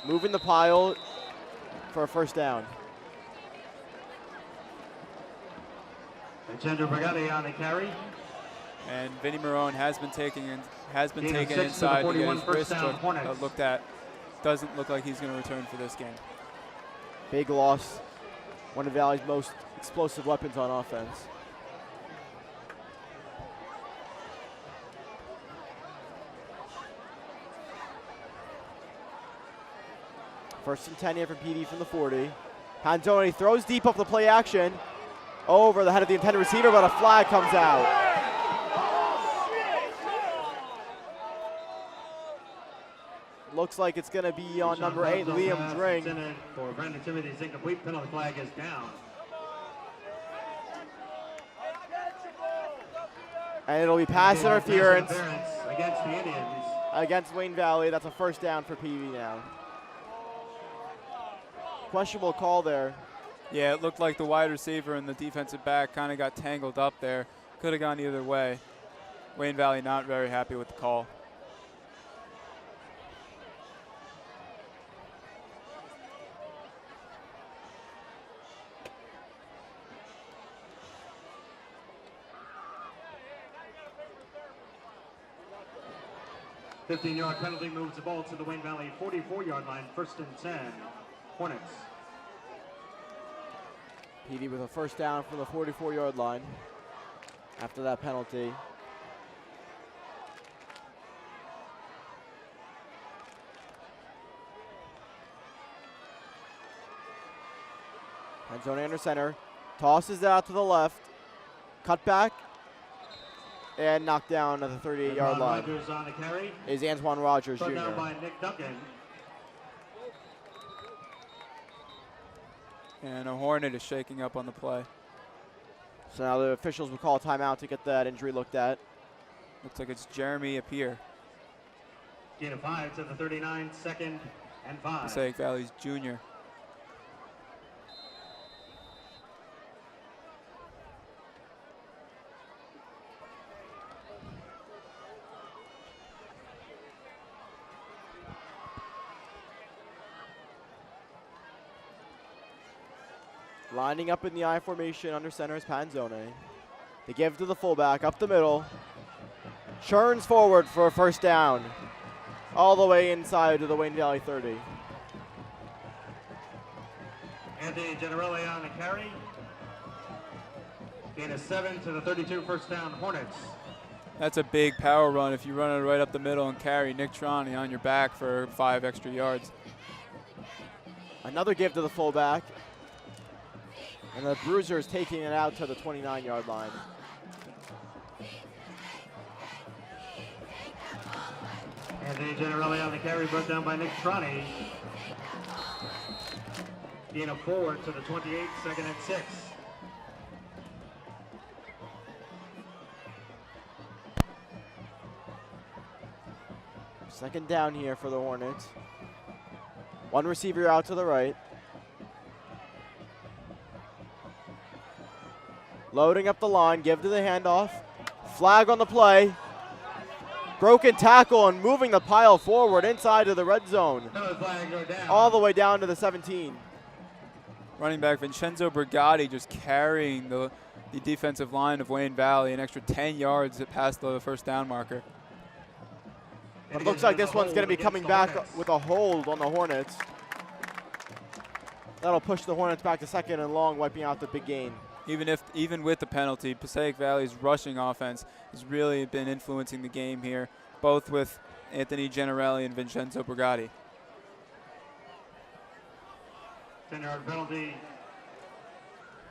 Moving the pile for a first down. Vincenzo Brigatti on the carry. And Vinny Marone has been taken Gain of 6 to the inside to get 41, his first wrist down, Hornets. looked at. Doesn't look like he's going to return for this game. Big loss. One of Valley's most explosive weapons on offense. First and 10 here from PD from the 40. Panzoni throws deep off the play action. Over the head of the intended receiver, but a flag comes out. Looks like it's going to be on number 8, Liam Dring. For Brandon Timothy's incomplete, penalty flag is down. And it'll be pass interference against the Indians. Against Wayne Valley. That's a first down for PV now. Questionable call there. Yeah, it looked like the wide receiver and the defensive back kind of got tangled up there. Could have gone either way. Wayne Valley not very happy with the call. A 15-yard penalty moves the ball to the Wayne Valley 44-yard line, first and 10, Hornets. PD with a first down from the 44-yard line after that penalty. Panzoni under center, tosses it out to the left, cut back, and knocked down at the 38-yard line. Rogers on the carry. Is Antoine Rogers Brought Jr. down by Nick Duncan. And a Hornet is shaking up on the play. So now the officials will call a timeout to get that injury looked at. Looks like it's Jeremy Appier, Gain of 5 to the 39, second and 5. Passaic Valley's junior. Lining up in the I formation under center is Panzoni. They give to the fullback up the middle. Churns forward for a first down. All the way inside to the Wayne Valley 30. Anthony Generelli on the carry. Gain of 7 to the 32, first down, Hornets. That's a big power run if you run it right up the middle and carry Nick Trani on your back for 5 extra yards. Another give to the fullback. And the Bruiser is taking it out to the 29-yard line. Anthony Generelli on the carry, brought down by Nick Trani. Gain of 4 to the 28, second and 6. Second down here for the Hornets. One receiver out to the right. Loading up the line, give to the handoff. Flag on the play. Broken tackle and moving the pile forward inside to the red zone. All the way down to the 17. Running back Vincenzo Brigatti just carrying the defensive line of Wayne Valley an extra 10 yards past the first down marker. But it looks like this one's going to be coming back with a hold on the Hornets. That'll push the Hornets back to second and long, wiping out the big gain. Even with the penalty, Passaic Valley's rushing offense has really been influencing the game here, both with Anthony Generelli and Vincenzo Brigatti. 10-yard penalty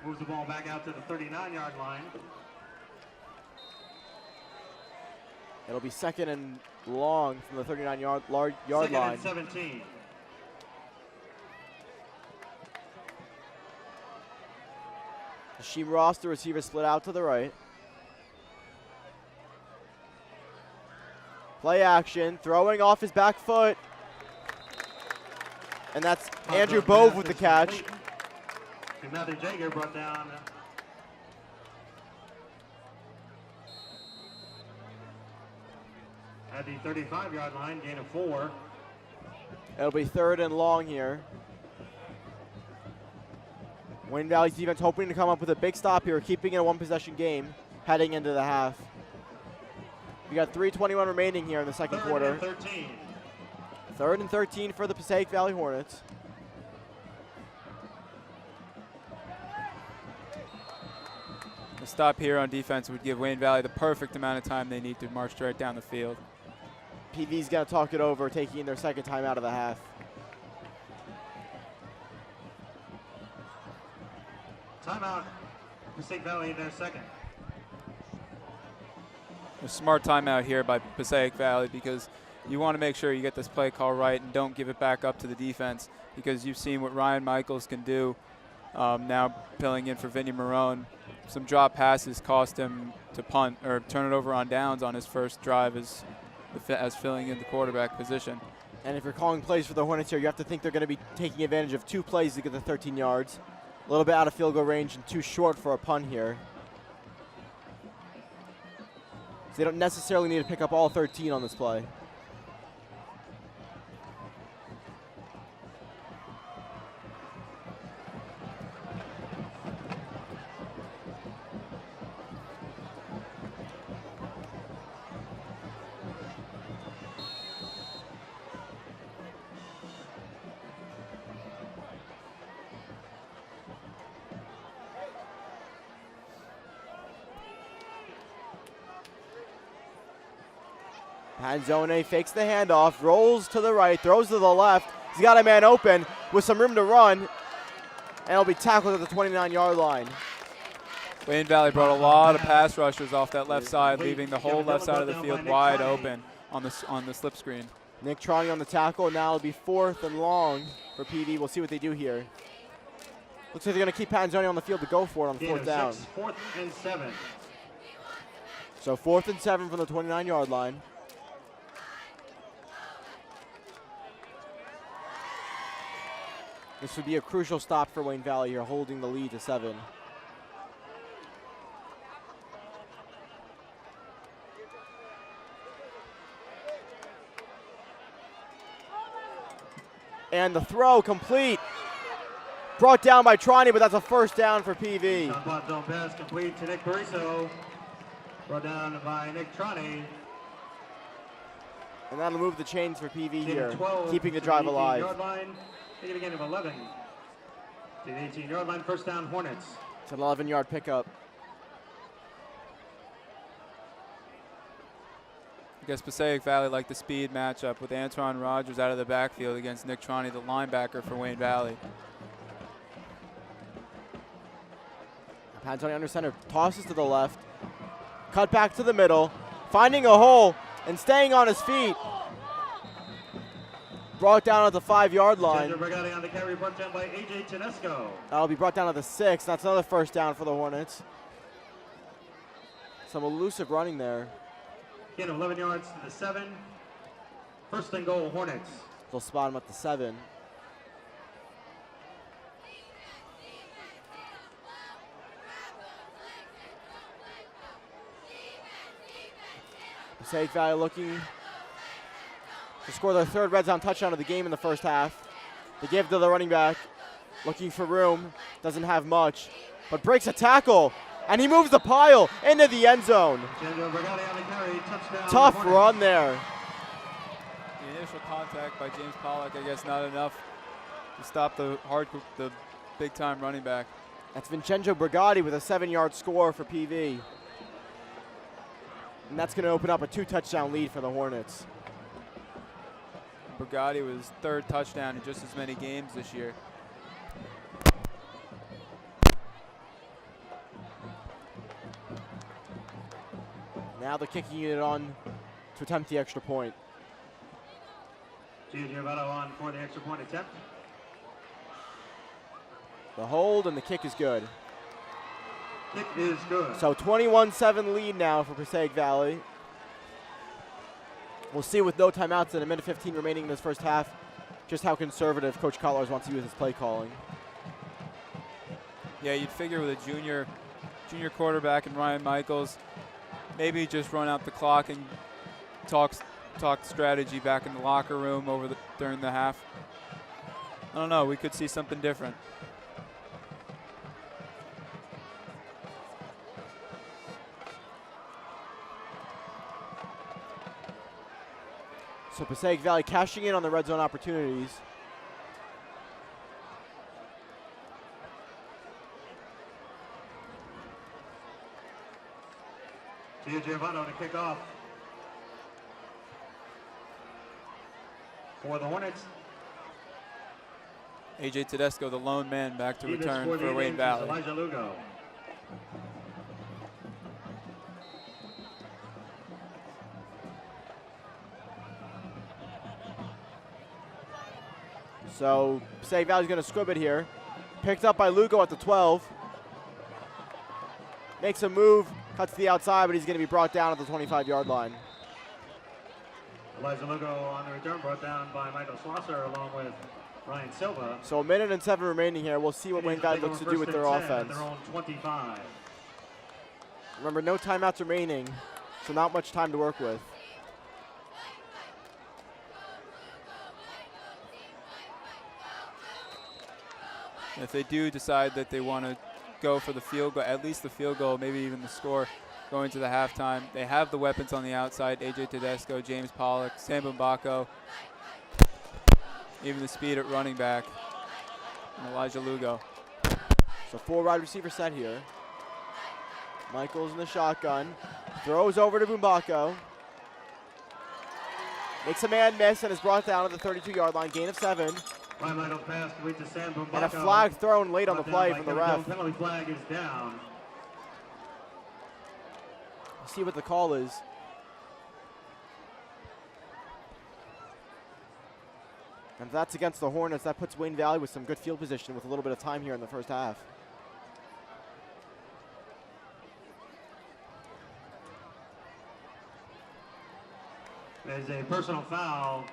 moves the ball back out to the 39-yard line. It'll be second and long from the 39-yard line. Second and 17. Hashim Ross, the receiver, split out to the right. Play action, throwing off his back foot. And that's Andrew Bove with the catch. Matthew Jager brought down at the 35-yard line, gain of 4. It'll be 3rd and long here. Wayne Valley's defense hoping to come up with a big stop here, keeping it a one-possession game heading into the half. We got 3:21 remaining here in the second quarter. 13. 3rd and 13 for the Passaic Valley Hornets. A stop here on defense would give Wayne Valley the perfect amount of time they need to march right down the field. PV's going to talk it over, taking their second time out of the half. Timeout. Passaic Valley in their second. A smart timeout here by Passaic Valley because you want to make sure you get this play call right and don't give it back up to the defense, because you've seen what Ryan Michaels can do now filling in for Vinny Marone. Some drop passes cost him to punt or turn it over on downs on his first drive as filling in the quarterback position. And if you're calling plays for the Hornets here, you have to think they're going to be taking advantage of 2 plays to get the 13 yards. A little bit out of field goal range and too short for a punt here. So they don't necessarily need to pick up all 13 on this play. Panzone fakes the handoff, rolls to the right, throws to the left. He's got a man open with some room to run, and he'll be tackled at the 29-yard line. Wayne Valley brought a lot of pass rushers off that left side, leaving the whole left side of the field wide open on the slip screen. Nick Trani on the tackle. Now it'll be 4th and long for PD. We'll see what they do here. Looks like they're going to keep Panzone on the field to go for it on 4th down. 4th and 7. So 4th and 7 from the 29-yard line. This would be a crucial stop for Wayne Valley here, holding the lead to 7. And the throw complete. Brought down by Trani, but that's a first down for PV. Top zone pass complete to Nick Bariso. Brought down by Nick Trani. And that'll move the chains for PV here, 12 keeping the drive alive. Yard line. Taking a gain of 11. To the 18-yard line, first down Hornets. It's an 11-yard pickup. I guess Passaic Valley liked the speed matchup with Antoine Rogers out of the backfield against Nick Trani, the linebacker for Wayne Valley. Pantone under center, tosses to the left, cut back to the middle, finding a hole and staying on his feet. Brought down at the 5-yard line. Brigatti on the carry, brought down by AJ Chinesco. That'll be brought down at the 6. That's another first down for the Hornets. Some elusive running there. Gain of 11 yards to the 7. First and goal, Hornets. They'll spot him at the 7. Passaic Valley looking to score their 3rd red zone touchdown of the game in the first half. They give to the running back, looking for room, doesn't have much, but breaks a tackle, and he moves the pile into the end zone. Tough run there. The initial contact by James Pollock, I guess not enough to stop the big-time running back. That's Vincenzo Brigatti with a 7-yard score for PV. And that's going to open up a 2-touchdown lead for the Hornets. Brigatti was 3rd touchdown in just as many games this year. Now they're kicking it on to attempt the extra point. Giovanni on for the extra point attempt. The hold and the kick is good. Kick is good. So 21-7 lead now for Passaic Valley. We'll see with no timeouts and a minute 15 remaining in this first half just how conservative Coach Collars wants to use his play calling. Yeah, you'd figure with a junior quarterback and Ryan Michaels, maybe just run out the clock and talk strategy back in the locker room during the half. I don't know. We could see something different. So Passaic Valley cashing in on the red zone opportunities. Gia Giovanni to kick off for the Hornets. AJ Tedesco, the lone man, back to He return scored for the Wayne innings, Valley. Elijah Lugo. So Passaic Valley's going to squib it here. Picked up by Lugo at the 12. Makes a move, cuts to the outside, but he's going to be brought down at the 25-yard line. Elijah Lugo on the return, brought down by Michael Schlosser along with Ryan Silva. So 1 minute and 7 remaining here. We'll see what Wayne Valley looks to do with their offense. Their own 25. Remember, no timeouts remaining, so not much time to work with. If they do decide that they want to go for the field goal, at least the field goal, maybe even the score, going to the halftime, they have the weapons on the outside: AJ Tedesco, James Pollock, Sam Bumbako, even the speed at running back, and Elijah Lugo. So 4 wide receiver set here. Michaels in the shotgun, throws over to Bumbako. Makes a man miss and is brought down at the 32-yard line, gain of 7. Ryan Michaels pass to Sam Bumbako. And a flag thrown late on the play from the ref. Penalty flag is down. We'll see what the call is. And if that's against the Hornets, that puts Wayne Valley with some good field position with a little bit of time here in the first half. There's a personal foul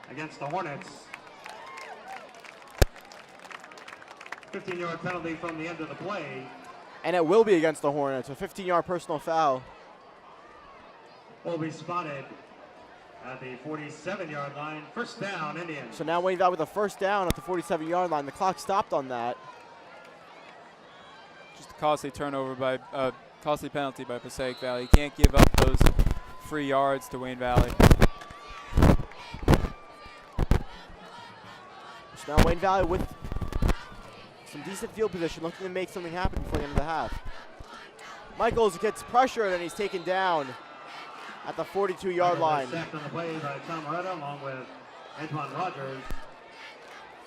against the Hornets. 15-yard penalty from the end of the play. And it will be against the Hornets, a 15-yard personal foul. Will be spotted at the 47-yard line. First down, Indians. So now Wayne Valley with a first down at the 47-yard line. The clock stopped on that. Just a costly costly penalty by Passaic Valley. You can't give up those free yards to Wayne Valley. So now Wayne Valley with some decent field position, looking to make something happen before the end of the half. Michaels gets pressured and he's taken down at the 42-yard line. Sacked on the play by Tom Moretta along with Antoine Rogers.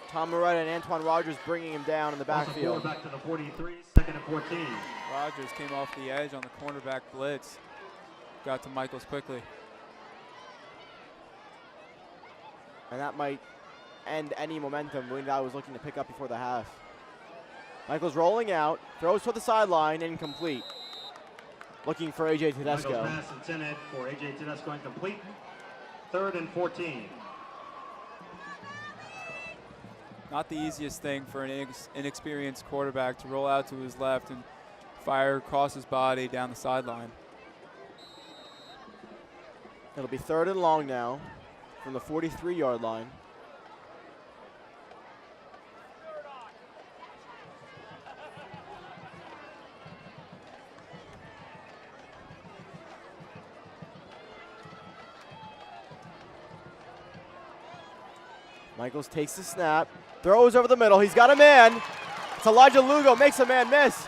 Tom Moretta and Antoine Rogers bringing him down in the backfield. Back to the 43, second and 14. Rogers came off the edge on the cornerback blitz. Got to Michaels quickly. And that might end any momentum Wayne Valley was looking to pick up before the half. Michaels rolling out, throws to the sideline, incomplete. Looking for AJ Tedesco. Michaels pass intended for AJ Tedesco, incomplete. Third and 14. Not the easiest thing for an inexperienced quarterback to roll out to his left and fire across his body down the sideline. It'll be third and long now from the 43-yard line. Michaels takes the snap, throws over the middle. He's got a man. It's Elijah Lugo, makes a man miss.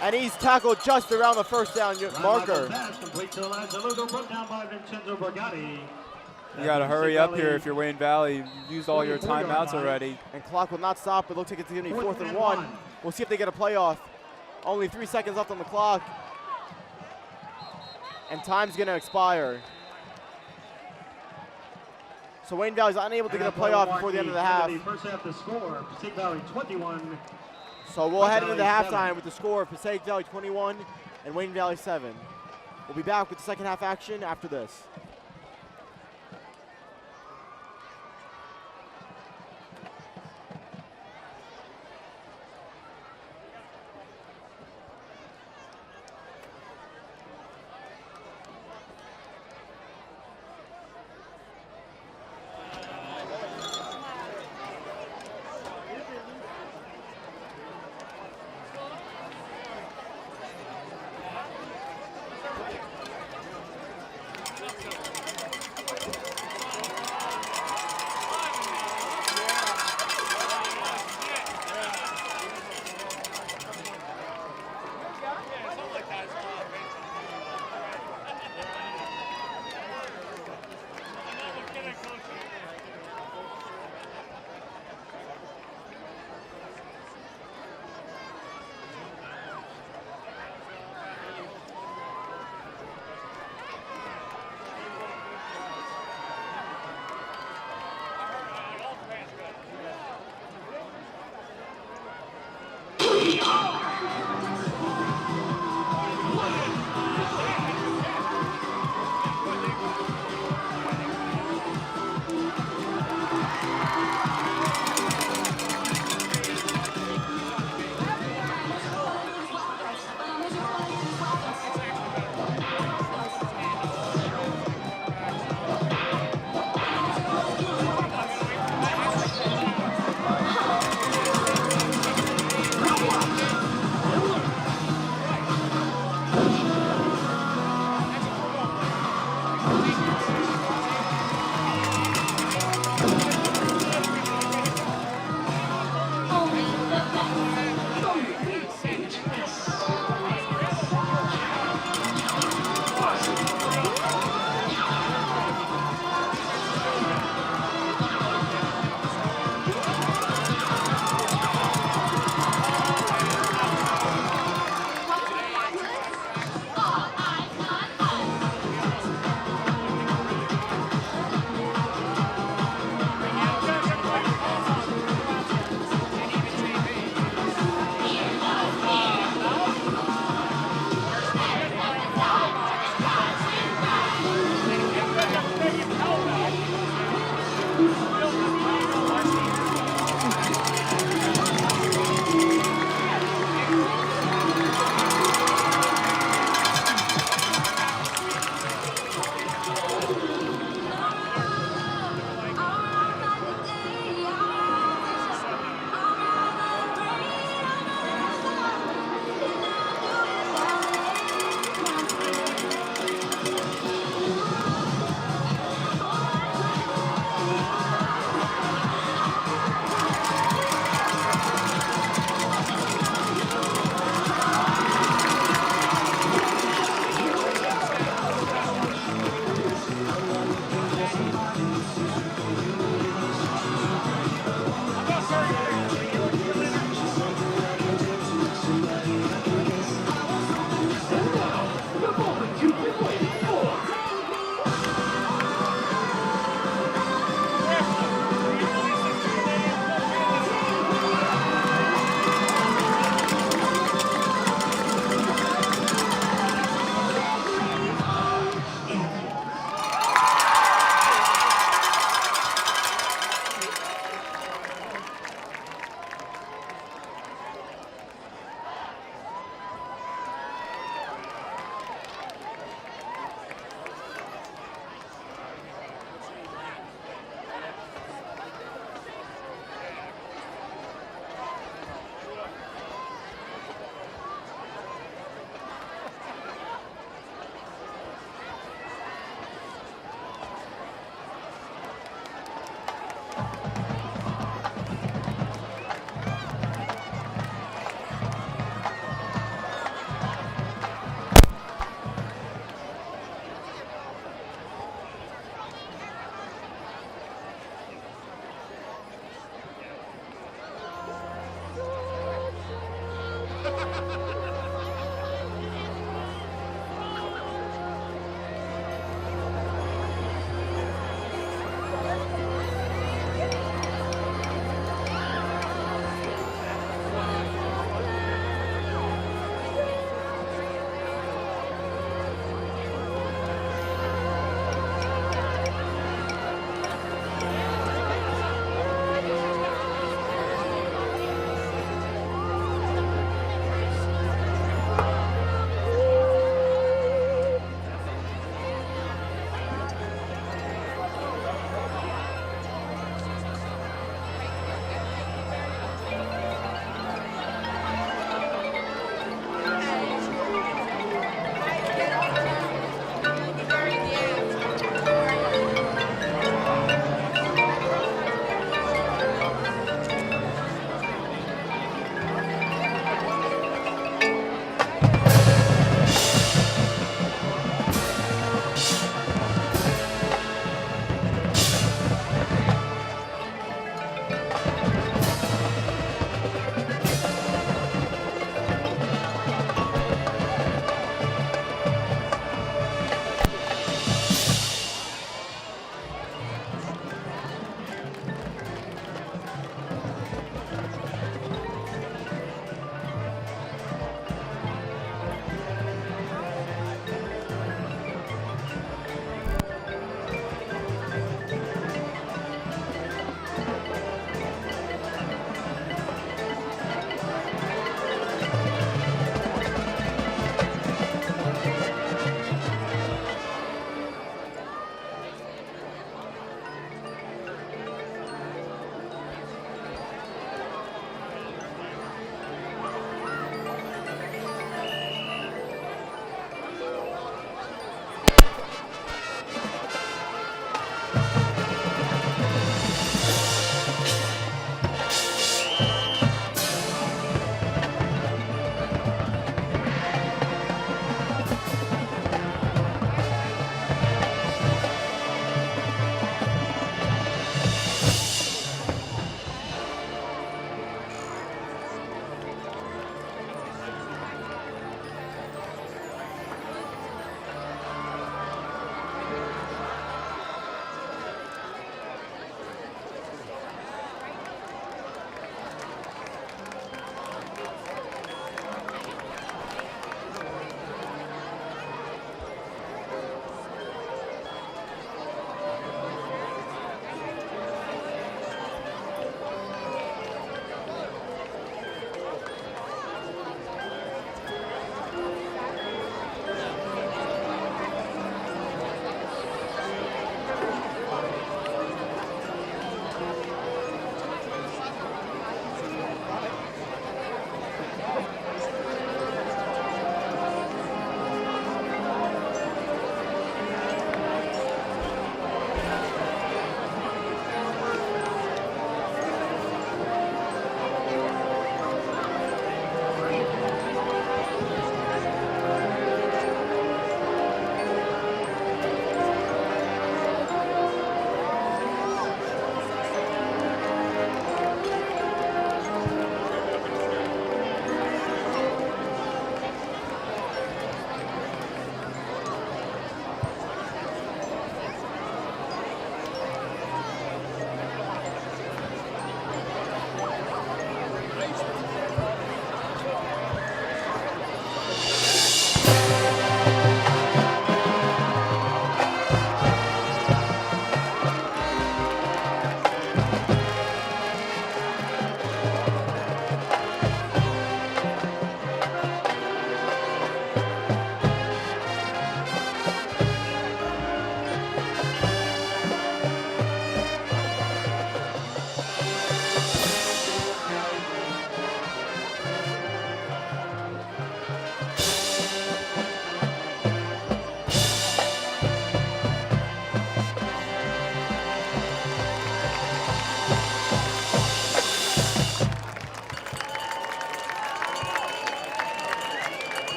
And he's tackled just around the first down marker. Pass complete to Elijah Lugo, brought down by Vincenzo Borgatti. You got to hurry up here if you're Wayne Valley. You've used all your timeouts already. And clock will not stop. It looks like it's going to be fourth and one. We'll see if they get a playoff. Only 3 seconds left on the clock. And time's going to expire. So Wayne Valley's unable to get a playoff before the end of the half. First half to score, Passaic Valley 21. So we'll head into the halftime with the score of Passaic Valley 21 and Wayne Valley 7. We'll be back with the second half action after this.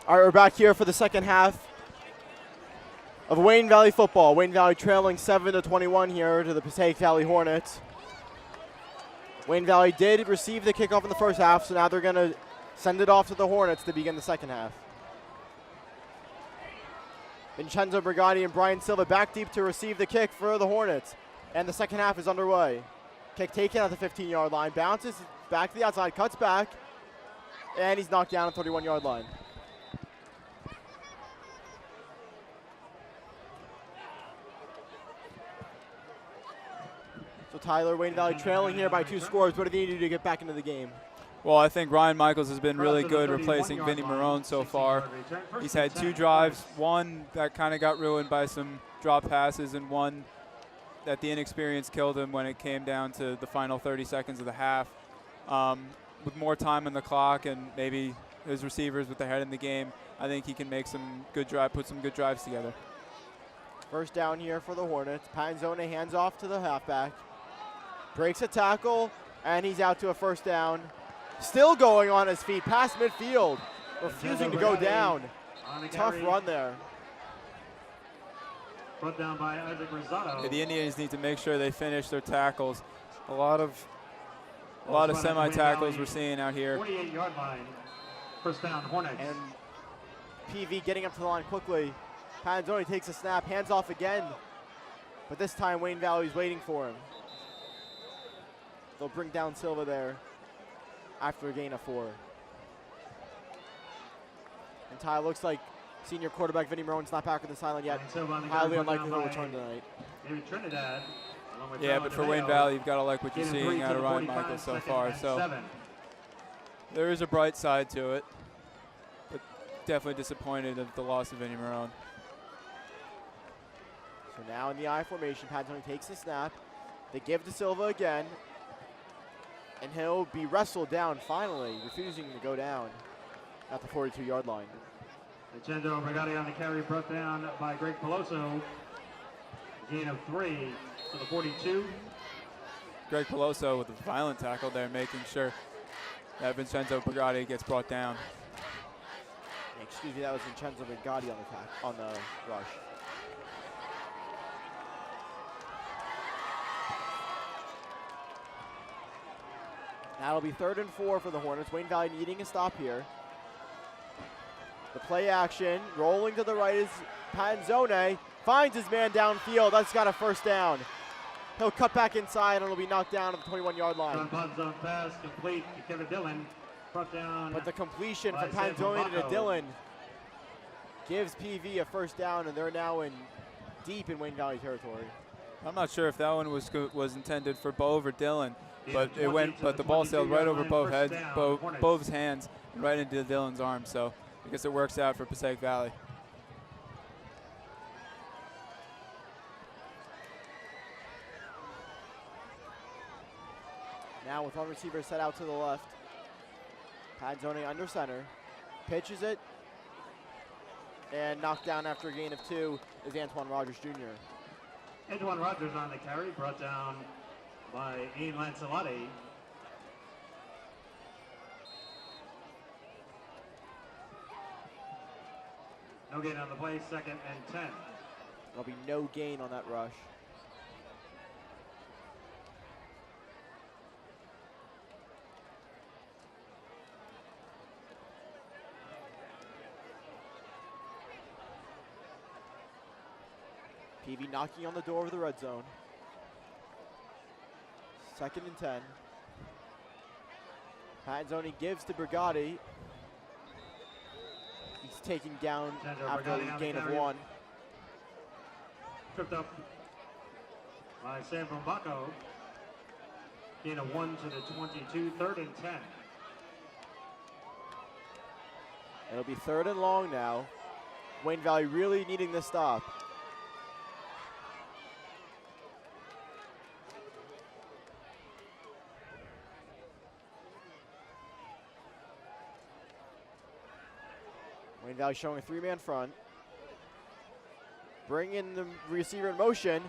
All right, we're back here for the second half of Wayne Valley football. Wayne Valley trailing 7-21 here to the Passaic Valley Hornets. Wayne Valley did receive the kickoff in the first half, so now they're going to send it off to the Hornets to begin the second half. Vincenzo Brigatti and Brian Silva back deep to receive the kick for the Hornets. And the second half is underway. Kick taken at the 15-yard line, bounces back to the outside, cuts back, and he's knocked down at the 31-yard line. So Tyler, Wayne Valley trailing here by 2 scores. What do they need to do to get back into the game? Well, I think Ryan Michaels has been really good replacing Vinny Marone so far. He's had 2 drives, one that kind of got ruined by some drop passes and one that the inexperience killed him when it came down to the final 30 seconds of the half. With more time on the clock and maybe his receivers with their head in the game, I think he can make some good put some good drives together. First down here for the Hornets. Panzone hands off to the halfback. Breaks a tackle, and he's out to a first down. Still going on his feet, past midfield, refusing to go down. Tough run there. Put down by Isaac Rosado. The Indians need to make sure they finish their tackles. A lot of semi-tackles we're seeing out here. 48-yard line. First down, Hornets. And PV getting up to the line quickly. Panzoni takes a snap, hands off again. But this time Wayne Valley's waiting for him. They'll bring down Silva there after a gain of 4. And Ty, looks like senior quarterback Vinny Marone's not back on the sideline yet. Highly unlikely he'll return tonight. Trinidad. Yeah, but for Wayne Valley, you've got to like what you're seeing out of Ryan Michaels so far. So there is a bright side to it, but definitely disappointed at the loss of Vinny Marone. So now in the I formation, Panzoni takes the snap, They give to Silva again. And he'll be wrestled down finally, refusing to go down at the 42-yard line. Vincenzo Brigatti on the carry, brought down by Greg Peloso. Gain of 3 to the 42. Greg Peloso with a violent tackle there, making sure that Vincenzo Brigatti gets brought down. Excuse me, that was Vincenzo Brigatti on the rush. That'll be 3rd and 4 for the Hornets. Wayne Valley needing a stop here. The play action, rolling to the right is Panzone. Finds his man downfield. That's got a first down. He'll cut back inside and it'll be knocked down at the 21-yard line. Panzone pass complete to Kevin Dillon. Brought down. But the completion from by Panzone to Bacco. Dillon gives PV a first down, and they're now deep in Wayne Valley territory. I'm not sure if that one was intended for Bove or Dillon, but Yeah, it went. But the ball sailed right over both first heads, down, Hornets. Bove's hands, and right into Dillon's arm. So I guess it works out for Passaic Valley. Now with one receiver set out to the left. Panzone under center. Pitches it. And knocked down after a gain of 2 is Antoine Rogers Jr. Antoine Rogers on the carry, brought down by Ian Lancelotti. No gain on the play, 2nd and 10. There'll be no gain on that rush. PV knocking on the door of the red zone. 2nd and 10. Panzoni gives to Brigatti. He's taken down after a gain of 1. Tripped up by Sam Bacco. Gain of 1 to the 22, 3rd and 10. It'll be 3rd and long now. Wayne Valley really needing this stop. Wayne Valley showing a 3-man front. Bring in the receiver in motion.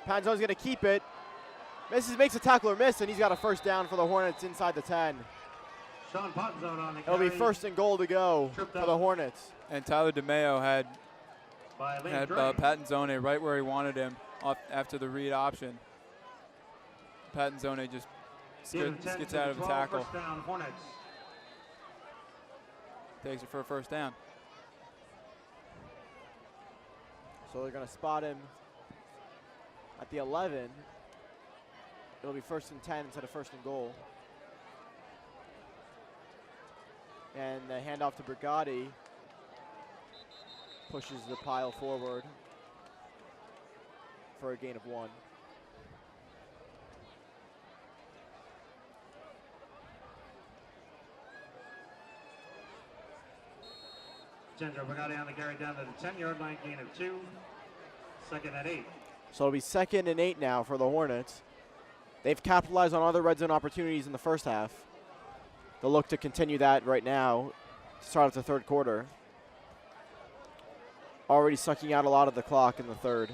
Panzone's going to keep it. Makes a tackle or miss, and he's got a first down for the Hornets inside the 10. Sean Panzone on the It'll carry. be 1st and goal to go for the Hornets. And Tyler DeMeo had By Pattonzone right where he wanted him after the read option. Pattonzone just gets out of the tackle. First down, Hornets. Takes it for a first down. So they're going to spot him at the 11. It'll be 1st and 10 instead of 1st and goal. And the handoff to Brigatti pushes the pile forward for a gain of 1. Vincenzo Brigatti on the carry down to the 10-yard line, gain of 2. 2nd and 8. So it'll be 2nd and 8 now for the Hornets. They've capitalized on other red zone opportunities in the first half. They'll look to continue that right now to start off the 3rd quarter. Already sucking out a lot of the clock in the 3rd.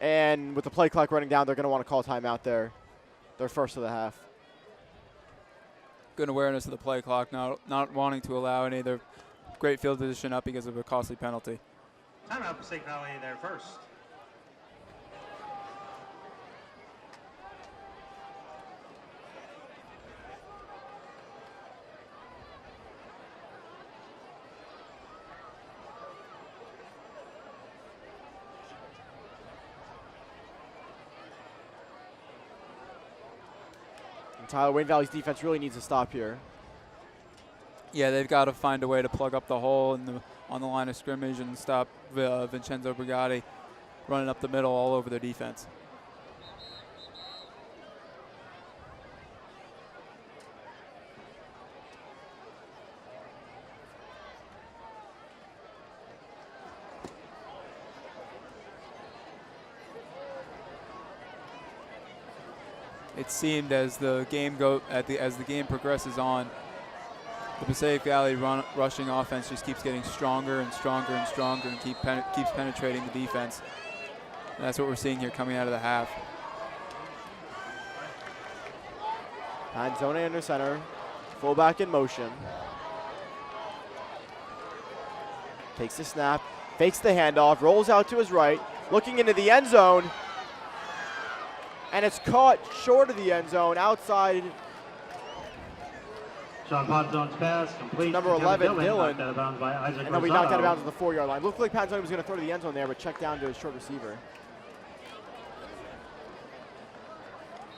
And with the play clock running down, they're going to want to call timeout there. Their first of the half. Good awareness of the play clock, not wanting to allow any of their great field position up because of a costly penalty. Timeout, Passaic Valley there first. Tyler, Wayne Valley's defense really needs to stop here. Yeah, they've got to find a way to plug up the hole on the line of scrimmage and stop Vincenzo Brigatti running up the middle all over their defense. it seemed as the game progresses on, the Passaic Valley rushing offense just keeps getting stronger and stronger and stronger and keeps penetrating the defense. And that's what we're seeing here coming out of the half. Panzone under center, fullback in motion. Takes the snap, fakes the handoff, rolls out to his right, looking into the end zone. And it's caught short of the end zone, outside. Sean Panzone's pass complete. Number 11, Dylan. Knocked out of bounds by Isaac And then we knocked out of Rosado. bounds at the 4-yard line. Looked like Panzone was going to throw to the end zone there, but checked down to his short receiver.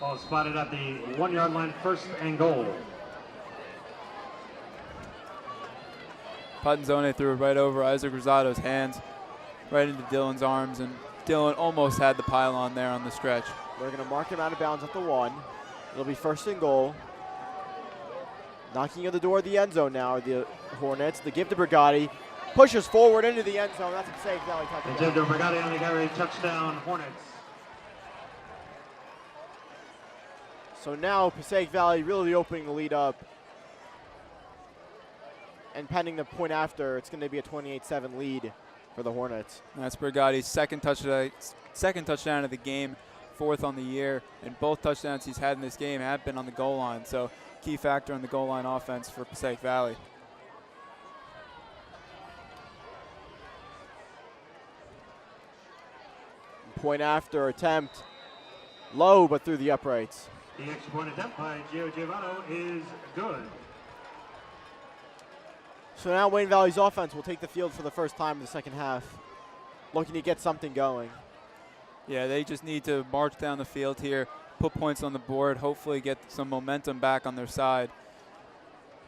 Ball spotted at the 1-yard line, 1st and goal. Panzone threw it right over Isaac Rosado's hands, right into Dylan's arms, and Dylan almost had the pylon there on the stretch. They're going to mark him out of bounds at the 1. It'll be 1st and goal. Knocking on the door of the end zone now are the Hornets. The give to Brigatti. Pushes forward into the end zone. That's a Passaic Valley touchdown. And Jim Brigatti on the carry, touchdown, Hornets. So now Passaic Valley really opening the lead up. And pending the point after, it's going to be a 28-7 lead for the Hornets. That's Brigatti's second touchdown of the game, 4th on the year, and both touchdowns he's had in this game have been on the goal line. So key factor in the goal line offense for Passaic Valley. Point after attempt, low but through the uprights. The extra point attempt by Gio Giovanno is good. So now Wayne Valley's offense will take the field for the first time in the second half, looking to get something going. Yeah, they just need to march down the field here, put points on the board, hopefully get some momentum back on their side,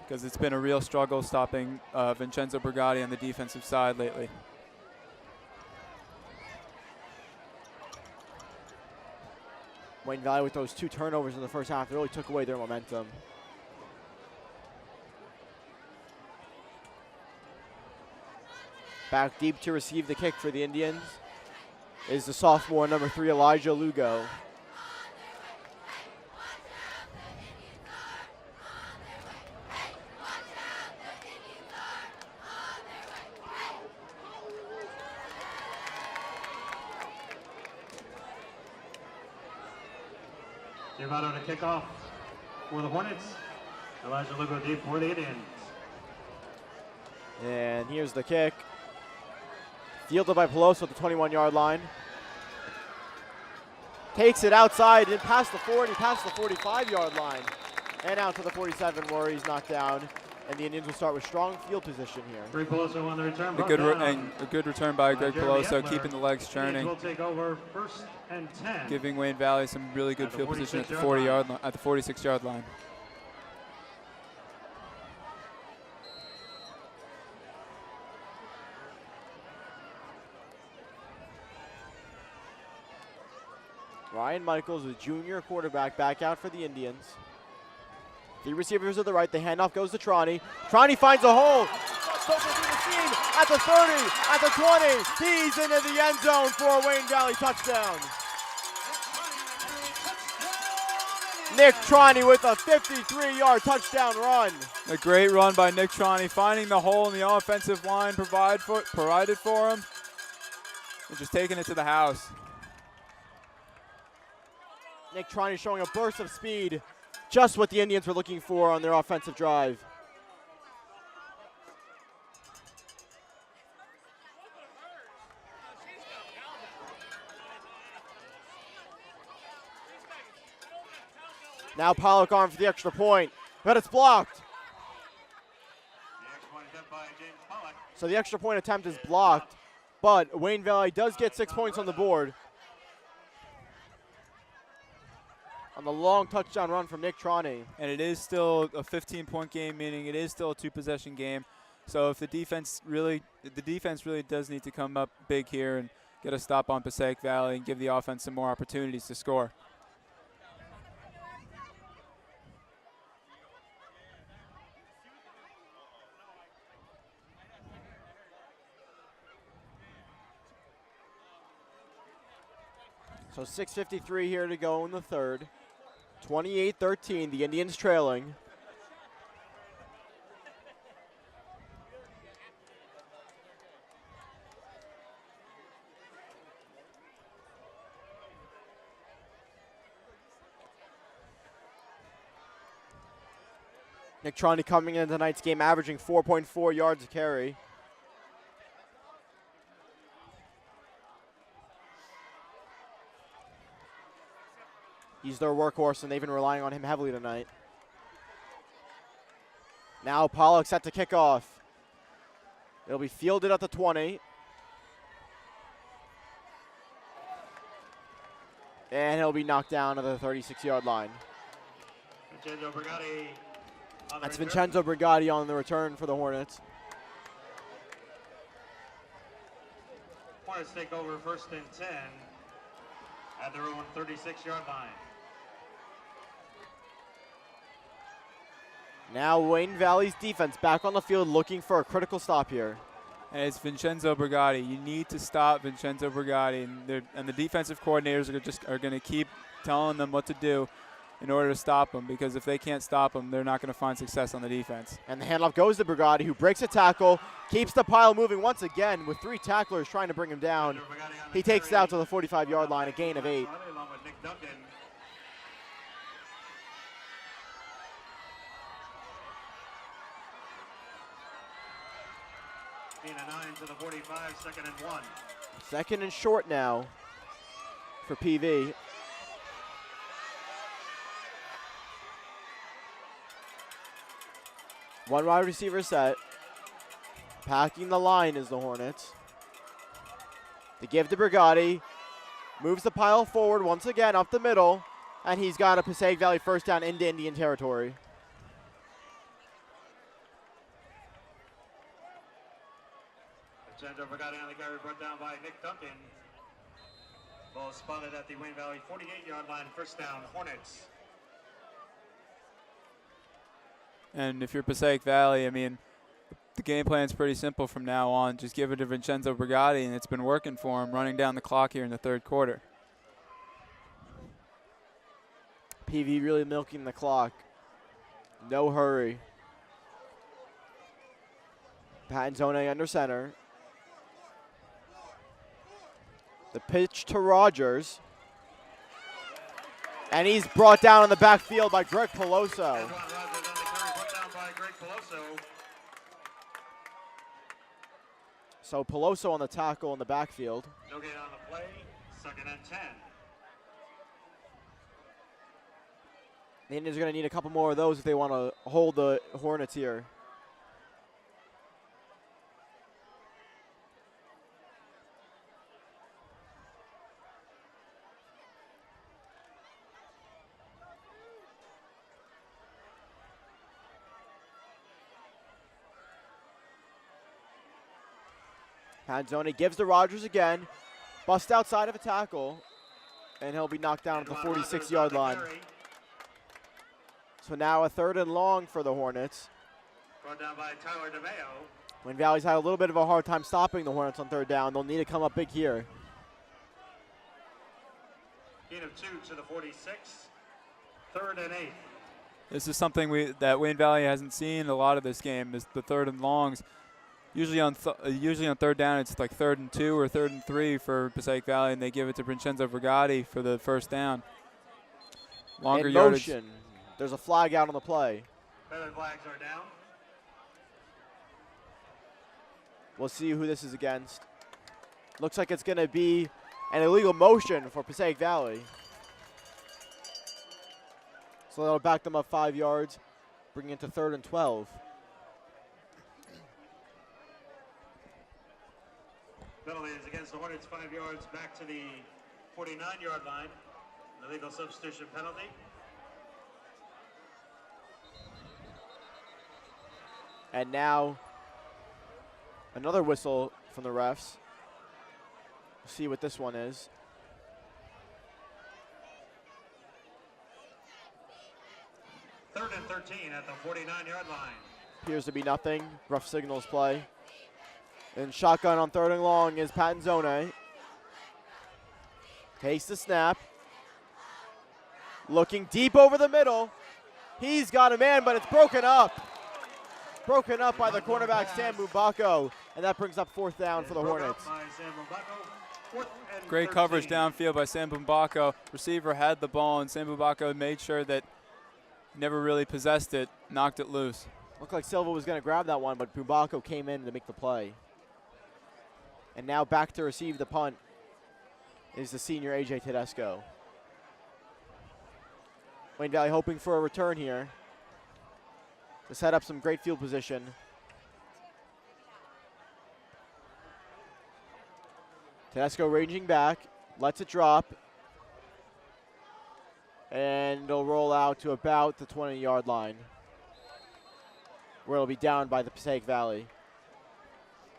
because it's been a real struggle stopping Vincenzo Brigatti on the defensive side lately. Wayne Valley with those 2 turnovers in the first half really took away their momentum. Back deep to receive the kick for the Indians is the sophomore, number 3, Elijah Lugo. Giovanno to kick off for the Hornets. Elijah Lugo deep for the Indians. And here's the kick. Fielded by Peloso at the 21-yard line. Takes it outside and past the 40, past the 45-yard line. And out to the 47 where he's knocked down. And the Indians will start with strong field position here. Greg Peloso on the return. A good return by Greg Jeremy Peloso, Epler. keeping the legs Indians churning, will take over 1st and 10. giving Wayne Valley some really good At the field position at the 46-yard 46-yard line. Ryan Michaels, a junior quarterback, back out for the Indians. The receivers at the right, the handoff goes to Troney. Troney finds a hole. Through the seam at the 30, at the 20. He's into the end zone for a Wayne Valley touchdown. Nick Troney with a 53-yard touchdown run. A great run by Nick Troney, finding the hole in the offensive line provided for him, and just taking it to the house. Nick Troney showing a burst of speed, just what the Indians were looking for on their offensive drive. Now Pollock arm for the extra point, but it's blocked. The extra point attempt by James Pollock. So the extra point attempt is blocked, but Wayne Valley does get 6 points on the board on the long touchdown run from Nick Troney. And it is still a 15-point game, meaning it is still a 2-possession game. So if the defense really does need to come up big here and get a stop on Passaic Valley and give the offense some more opportunities to score. So 6:53 here to go in the third. 28-13, the Indians trailing. Nick Trani coming into tonight's game averaging 4.4 yards a carry. He's their workhorse, and they've been relying on him heavily tonight. Now Pollock set to kick off. It'll be fielded at the 20. And he'll be knocked down at the 36-yard line. Vincenzo Brigatti on the That's return. Vincenzo Brigatti on the return for the Hornets. Hornets take over 1st and 10 at their own 36-yard line. Now Wayne Valley's defense back on the field looking for a critical stop here. And it's Vincenzo Brigatti. You need to stop Vincenzo Brigatti, and the defensive coordinators are going to keep telling them what to do in order to stop him, because if they can't stop him, they're not going to find success on the defense. And the handoff goes to Brigatti, who breaks a tackle, keeps the pile moving once again with 3 tacklers trying to bring him down. He takes it out to the 45-yard line, a gain of 8. Along with Nick Duncan. Being a 9 to the 45, 2nd and 1. Second and short now for PV. One wide receiver set. Packing the line is the Hornets. They give to Brigatti. Moves the pile forward once again up the middle. And he's got a Passaic Valley first down into Indian territory. Vincenzo Brigatti on the carry, brought down by Nick Duncan. Ball spotted at the Wayne Valley 48-yard line, 1st down, Hornets. And if you're Passaic Valley, I mean, the game plan's pretty simple from now on. Just give it to Vincenzo Brigatti, and it's been working for him, running down the clock here in the 3rd quarter. PV really milking the clock. No hurry. Pattonzone under center. The pitch to Rogers. And he's brought down in the backfield by Greg Peloso. Antoine Rogers on the carry, brought down by Greg Peloso. So Peloso on the tackle in the backfield. No gain on the play, 2nd and 10. The Indians are going to need a couple more of those if they want to hold the Hornets here. Panzoni gives to Rogers again. Bust outside of a tackle. And he'll be knocked down at the 46-yard line. So now a 3rd and long for the Hornets. Brought down by Tyler DeMeo. Wayne Valley's had a little bit of a hard time stopping the Hornets on 3rd down. They'll need to come up big here. Gain of 2 to the 46. 3rd and 8. This is something that Wayne Valley hasn't seen a lot of this game, is the 3rd and longs. Usually on 3rd down, it's like 3rd and 2 or 3rd and 3 for Passaic Valley, and they give it to Vincenzo Brigatti for the 1st down. Longer In yardage. motion. There's a flag out on the play. Feather flags are down. We'll see who this is against. Looks like it's going to be an illegal motion for Passaic Valley. So that'll back them up 5 yards, bringing it to 3rd and 12. Penalty is against the Hornets, 5 yards back to the 49-yard line. An illegal substitution penalty. And now another whistle from the refs. We'll see what this one is. Third and 13 at the 49-yard line. Appears to be nothing. Rough signals play. And shotgun on 3rd and long is Pattonzone. Takes the snap. Looking deep over the middle. He's got a man, but it's broken up. Broken up by the cornerback, Sam Mubako. And that brings up fourth down for the Hornets. Great coverage downfield by Sam Mubako. Receiver had the ball, and Sam Mubako made sure that he never really possessed it, knocked it loose. Looked like Silva was going to grab that one, but Mubako came in to make the play. And now back to receive the punt is the senior A.J. Tedesco. Wayne Valley hoping for a return here to set up some great field position. Tedesco ranging back, lets it drop, and it'll roll out to about the 20-yard line, where it'll be down by the Passaic Valley.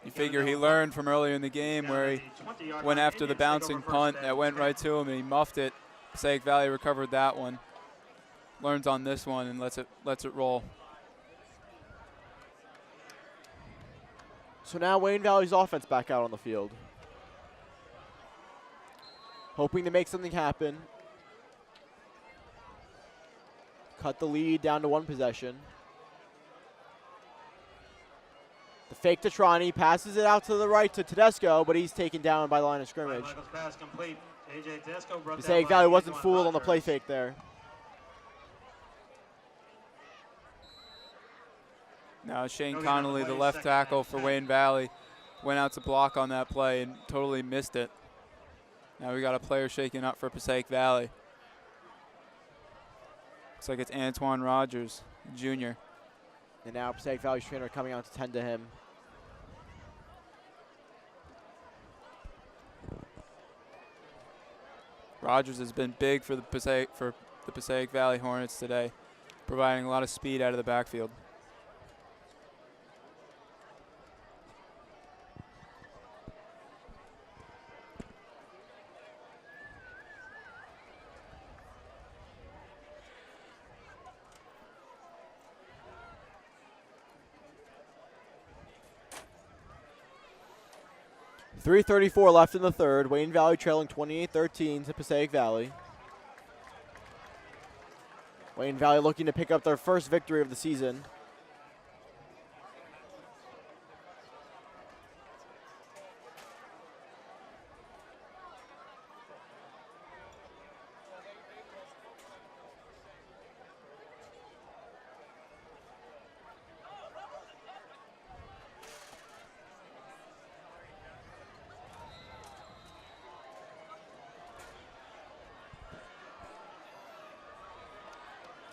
You figure he learned from earlier in the game where he went after the bouncing punt that went right to him and he muffed it. Passaic Valley recovered that one. Learns on this one and lets it roll. So now Wayne Valley's offense back out on the field, hoping to make something happen. Cut the lead down to one possession. The fake to Trani, passes it out to the right to Tedesco, but he's taken down by line of scrimmage. Passaic Valley wasn't fooled on the play fake there. Now Shane Connolly, the left tackle for Wayne Valley, went out to block on that play and totally missed it. Now we got a player shaking up for Passaic Valley. Looks like it's Antoine Rogers, Jr. And now Passaic Valley's trainer coming out to tend to him. Rogers has been big for the Passaic Valley Hornets today, providing a lot of speed out of the backfield. .334 left in the third. Wayne Valley trailing 28-13 to Passaic Valley. Wayne Valley looking to pick up their first victory of the season.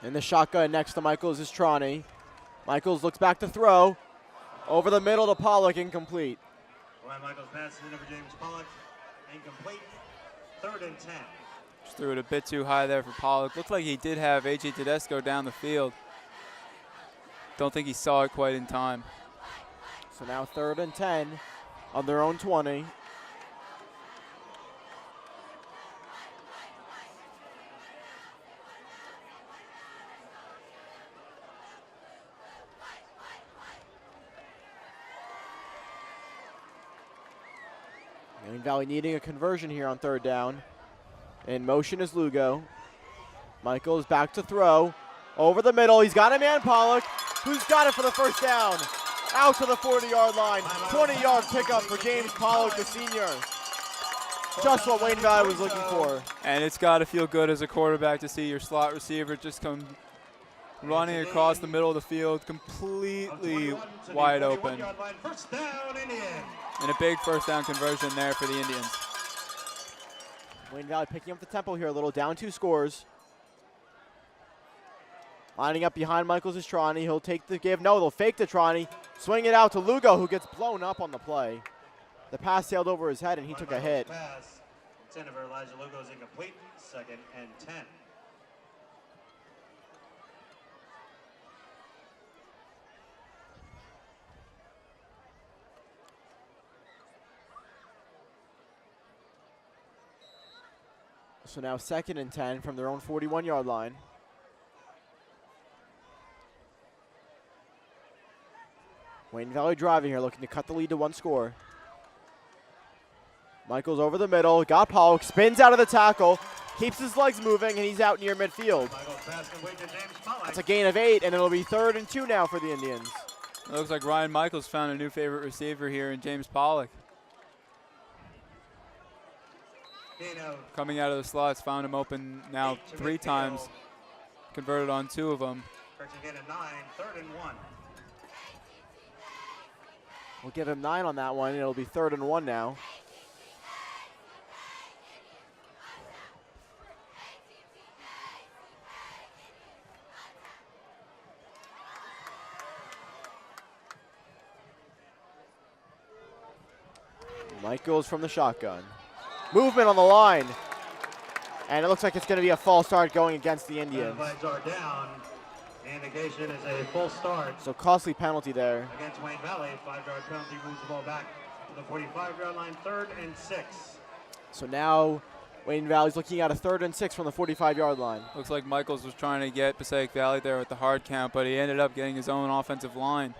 In the shotgun next to Michaels is Trani. Michaels looks back to throw. Over the middle to Pollock, incomplete. Ryan Michaels passes it over James Pollock, incomplete. 3rd and 10. Just threw it a bit too high there for Pollock. Looked like he did have A.J. Tedesco down the field. Don't think he saw it quite in time. So now 3rd and 10 on their own 20. Wayne Valley needing a conversion here on 3rd down. In motion is Lugo. Michaels back to throw. Over the middle, he's got a man, Pollock, who's got it for the first down. Out to the 40-yard line. 20-yard pickup for James Pollock, the senior. Just what Wayne Valley was looking for. And it's got to feel good as a quarterback to see your slot receiver just come running across the middle of the field, completely wide open. And a big first down conversion there for the Indians. Wayne Valley picking up the tempo here a little, down 2 scores. Lining up behind Michaels is Trani. He'll take the give. No, they'll fake to Trani. Swing it out to Lugo, who gets blown up on the play. The pass sailed over his head, and he took a hit. Intended for Elijah Lugo is incomplete. 2nd and 10. So now 2nd and 10 from their own 41-yard line. Wayne Valley driving here, looking to cut the lead to 1 score. Michaels over the middle, got Pollock, spins out of the tackle, keeps his legs moving, and he's out near midfield. Michael's pass complete to James Pollack. That's a gain of 8, and it'll be 3rd and 2 now for the Indians. It looks like Ryan Michaels found a new favorite receiver here in James Pollack. Coming out of the slots, found him open now 3 times. Converted on 2 of them. Again at 9, 3rd and 1. We'll give him 9 on that one, and it'll be 3rd and 1 now. Michaels from the shotgun. Movement on the line. And it looks like it's going to be a false start going against the Indians. Flags are down. The indication is a full start. So costly penalty there. Against Wayne Valley, 5-yard penalty moves the ball back to the 45-yard line, 3rd and 6. So now Wayne Valley's looking at a 3rd and 6 from the 45-yard line. Looks like Michaels was trying to get Passaic Valley there with the hard count, but he ended up getting his own offensive line.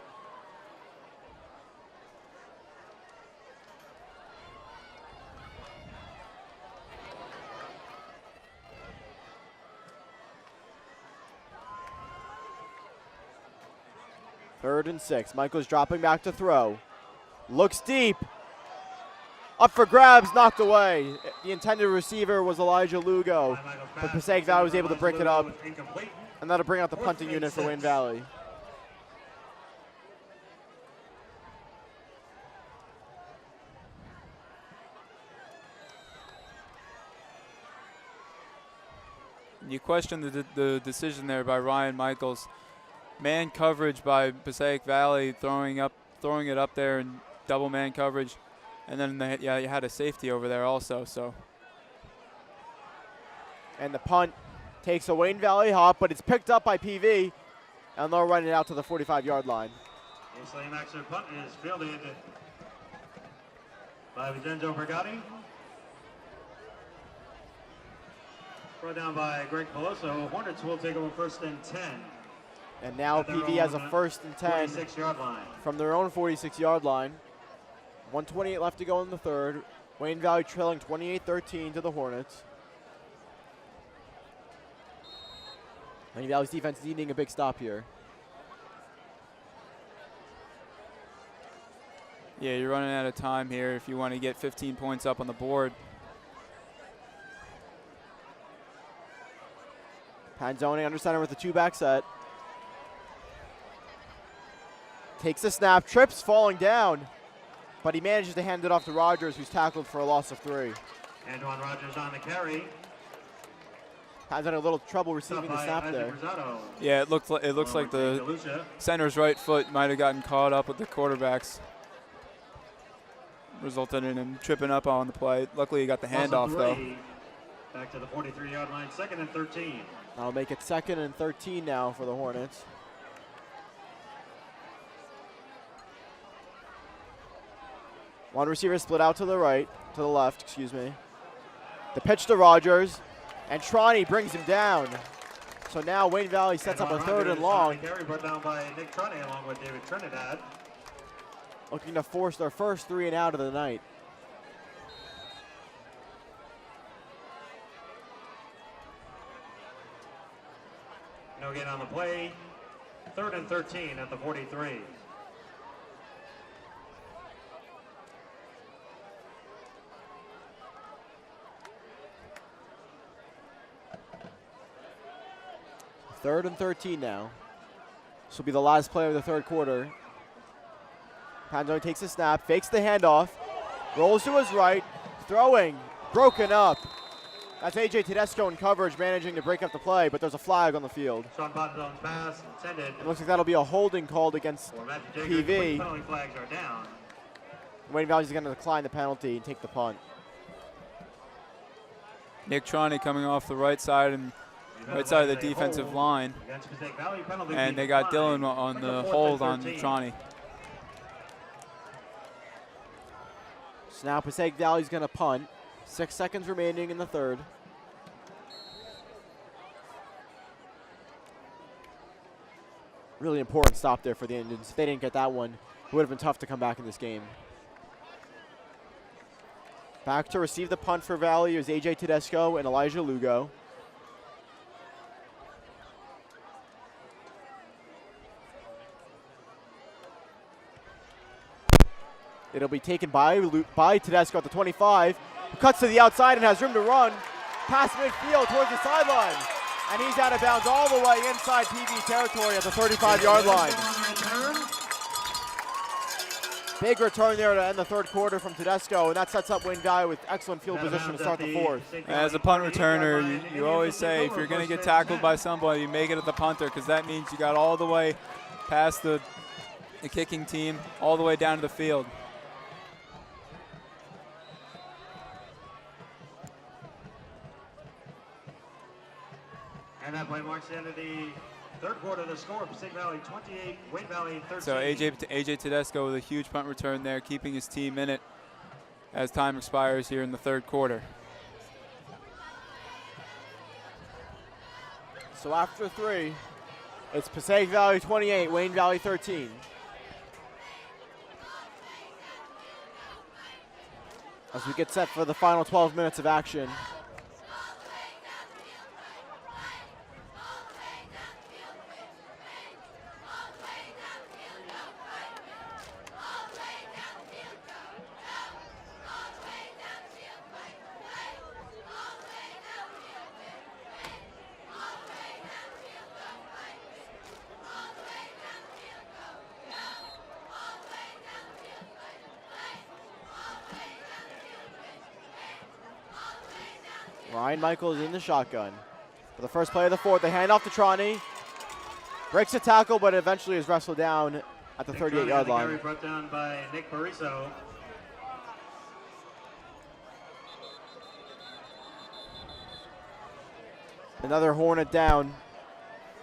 Third and 6. Michaels dropping back to throw. Looks deep. Up for grabs, knocked away. The intended receiver was Elijah Lugo, but Passaic Valley was able to break it up, and that'll bring out the punting unit for Wayne Valley. You question the decision there by Ryan Michaels. Man coverage by Passaic Valley, throwing it up there in double man coverage, and then you had a safety over there also. So, and the punt takes a Wayne Valley hop, but it's picked up by PV, and they'll run it out to the 45-yard line. The slam action punt is fielded by Vincenzo Brigatti. Brought down by Greg Peloso. Hornets will take over 1st and 10. And now PV has a 1st and 10 46-yard line. From their own 46-yard line. 1:28 left to go in the 3rd. Wayne Valley trailing 28-13 to the Hornets. Wayne Valley's defense needing a big stop here. Yeah, you're running out of time here if you want to get 15 points up on the board. Panzoni under center with the 2-back set. Takes the snap, trips, falling down, but he manages to hand it off to Rogers, who's tackled for a loss of 3. Antoine Rogers on the carry. Has had a little trouble receiving the snap there. Yeah, it looks like the center's right foot might have gotten caught up with the quarterbacks, resulted in him tripping up on the play. Luckily, he got the handoff though. Back to the 43-yard line, 2nd and 13. That'll make it 2nd and 13 now for the Hornets. One receiver split out to the left, excuse me. The pitch to Rogers, and Troney brings him down. So now Wayne Valley sets up a 3rd and long. Carry brought down by Nick Troney along with David Trinidad. Looking to force their first 3 and out of the night. No gain on the play. 3rd and 13 at the 43. Third and 13 now. This will be the last play of the 3rd quarter. Panzoni takes the snap, fakes the handoff, rolls to his right, throwing, broken up. That's A.J. Tedesco in coverage, managing to break up the play, but there's a flag on the field. Sean Bonzone's pass intended. It looks like that'll be a holding called against PV. Penalty flags are down. Wayne Valley's going to decline the penalty and take the punt. Nick Troney coming off the right side and right side of the defensive line, and they got Dylan on the hold on Troney. So now Passaic Valley's going to punt. 6 seconds remaining in the 3rd. Really important stop there for the Indians. If they didn't get that one, it would have been tough to come back in this game. Back to receive the punt for Valley is AJ Tedesco and Elijah Lugo. It'll be taken by Tedesco at the 25. Cuts to the outside and has room to run. Past midfield towards the sideline. And he's out of bounds all the way inside PV territory at the 35-yard line. Big return there to end the third quarter from Tedesco, and that sets up Wayne Valley with excellent field position to start the fourth. As a punt returner, you always say if you're going to get tackled by somebody, you make it at the punter, because that means you got all the way past the kicking team, all the way down to the field. And that play marks the end of the third quarter. The score, Passaic Valley 28, Wayne Valley 13. So AJ Tedesco with a huge punt return there, keeping his team in it as time expires here in the third quarter. So after 3, it's Passaic Valley 28, Wayne Valley 13. As we get set for the final 12 minutes of action. Ryan Michaels in the shotgun. For the first play of the fourth, they hand off to Trani. Breaks a tackle, but eventually is wrestled down at the 38-yard line. Brought down by Nick Pariso. Another Hornet down.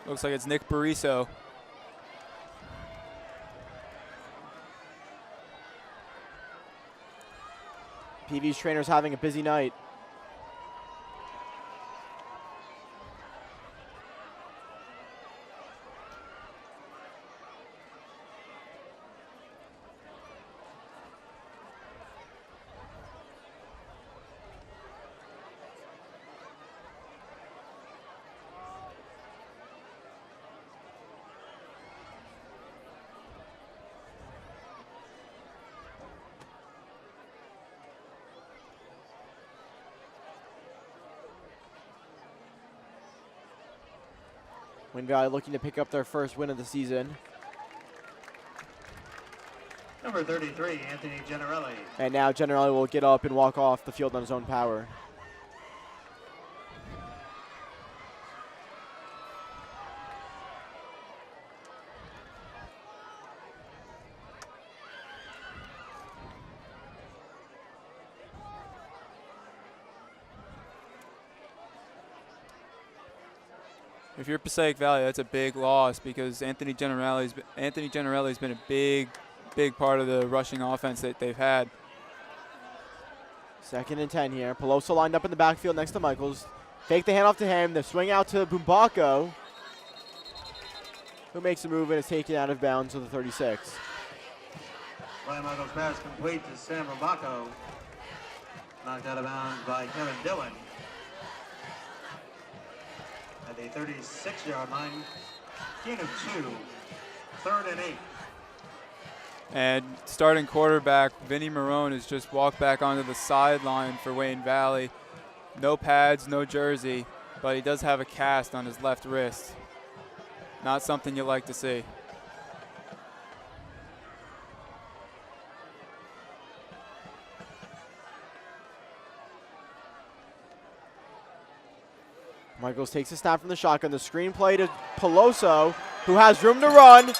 Looks like it's Nick Pariso. PV's trainer's having a busy night. Wayne Valley looking to pick up their first win of the season. Number 33, Anthony Generelli. And now Generelli will get up and walk off the field on his own power. If you're Passaic Valley, that's a big loss because Anthony Generelli's been a big part of the rushing offense that they've had. 2nd and 10 here. Peloso lined up in the backfield next to Michaels. Fake the handoff to him. The swing out to Bumbako, who makes a move and is taken out of bounds to the 36. Ryan Michaels' pass complete to Sam Bumbako. Knocked out of bounds by Kevin Dillon. At the 36-yard line, gain of 2, 3rd and 8. And starting quarterback, Vinny Marone, has just walked back onto the sideline for Wayne Valley. No pads, no jersey, but he does have a cast on his left wrist. Not something you like to see. Michaels takes a snap from the shotgun. The screen play to Peloso, who has room to run.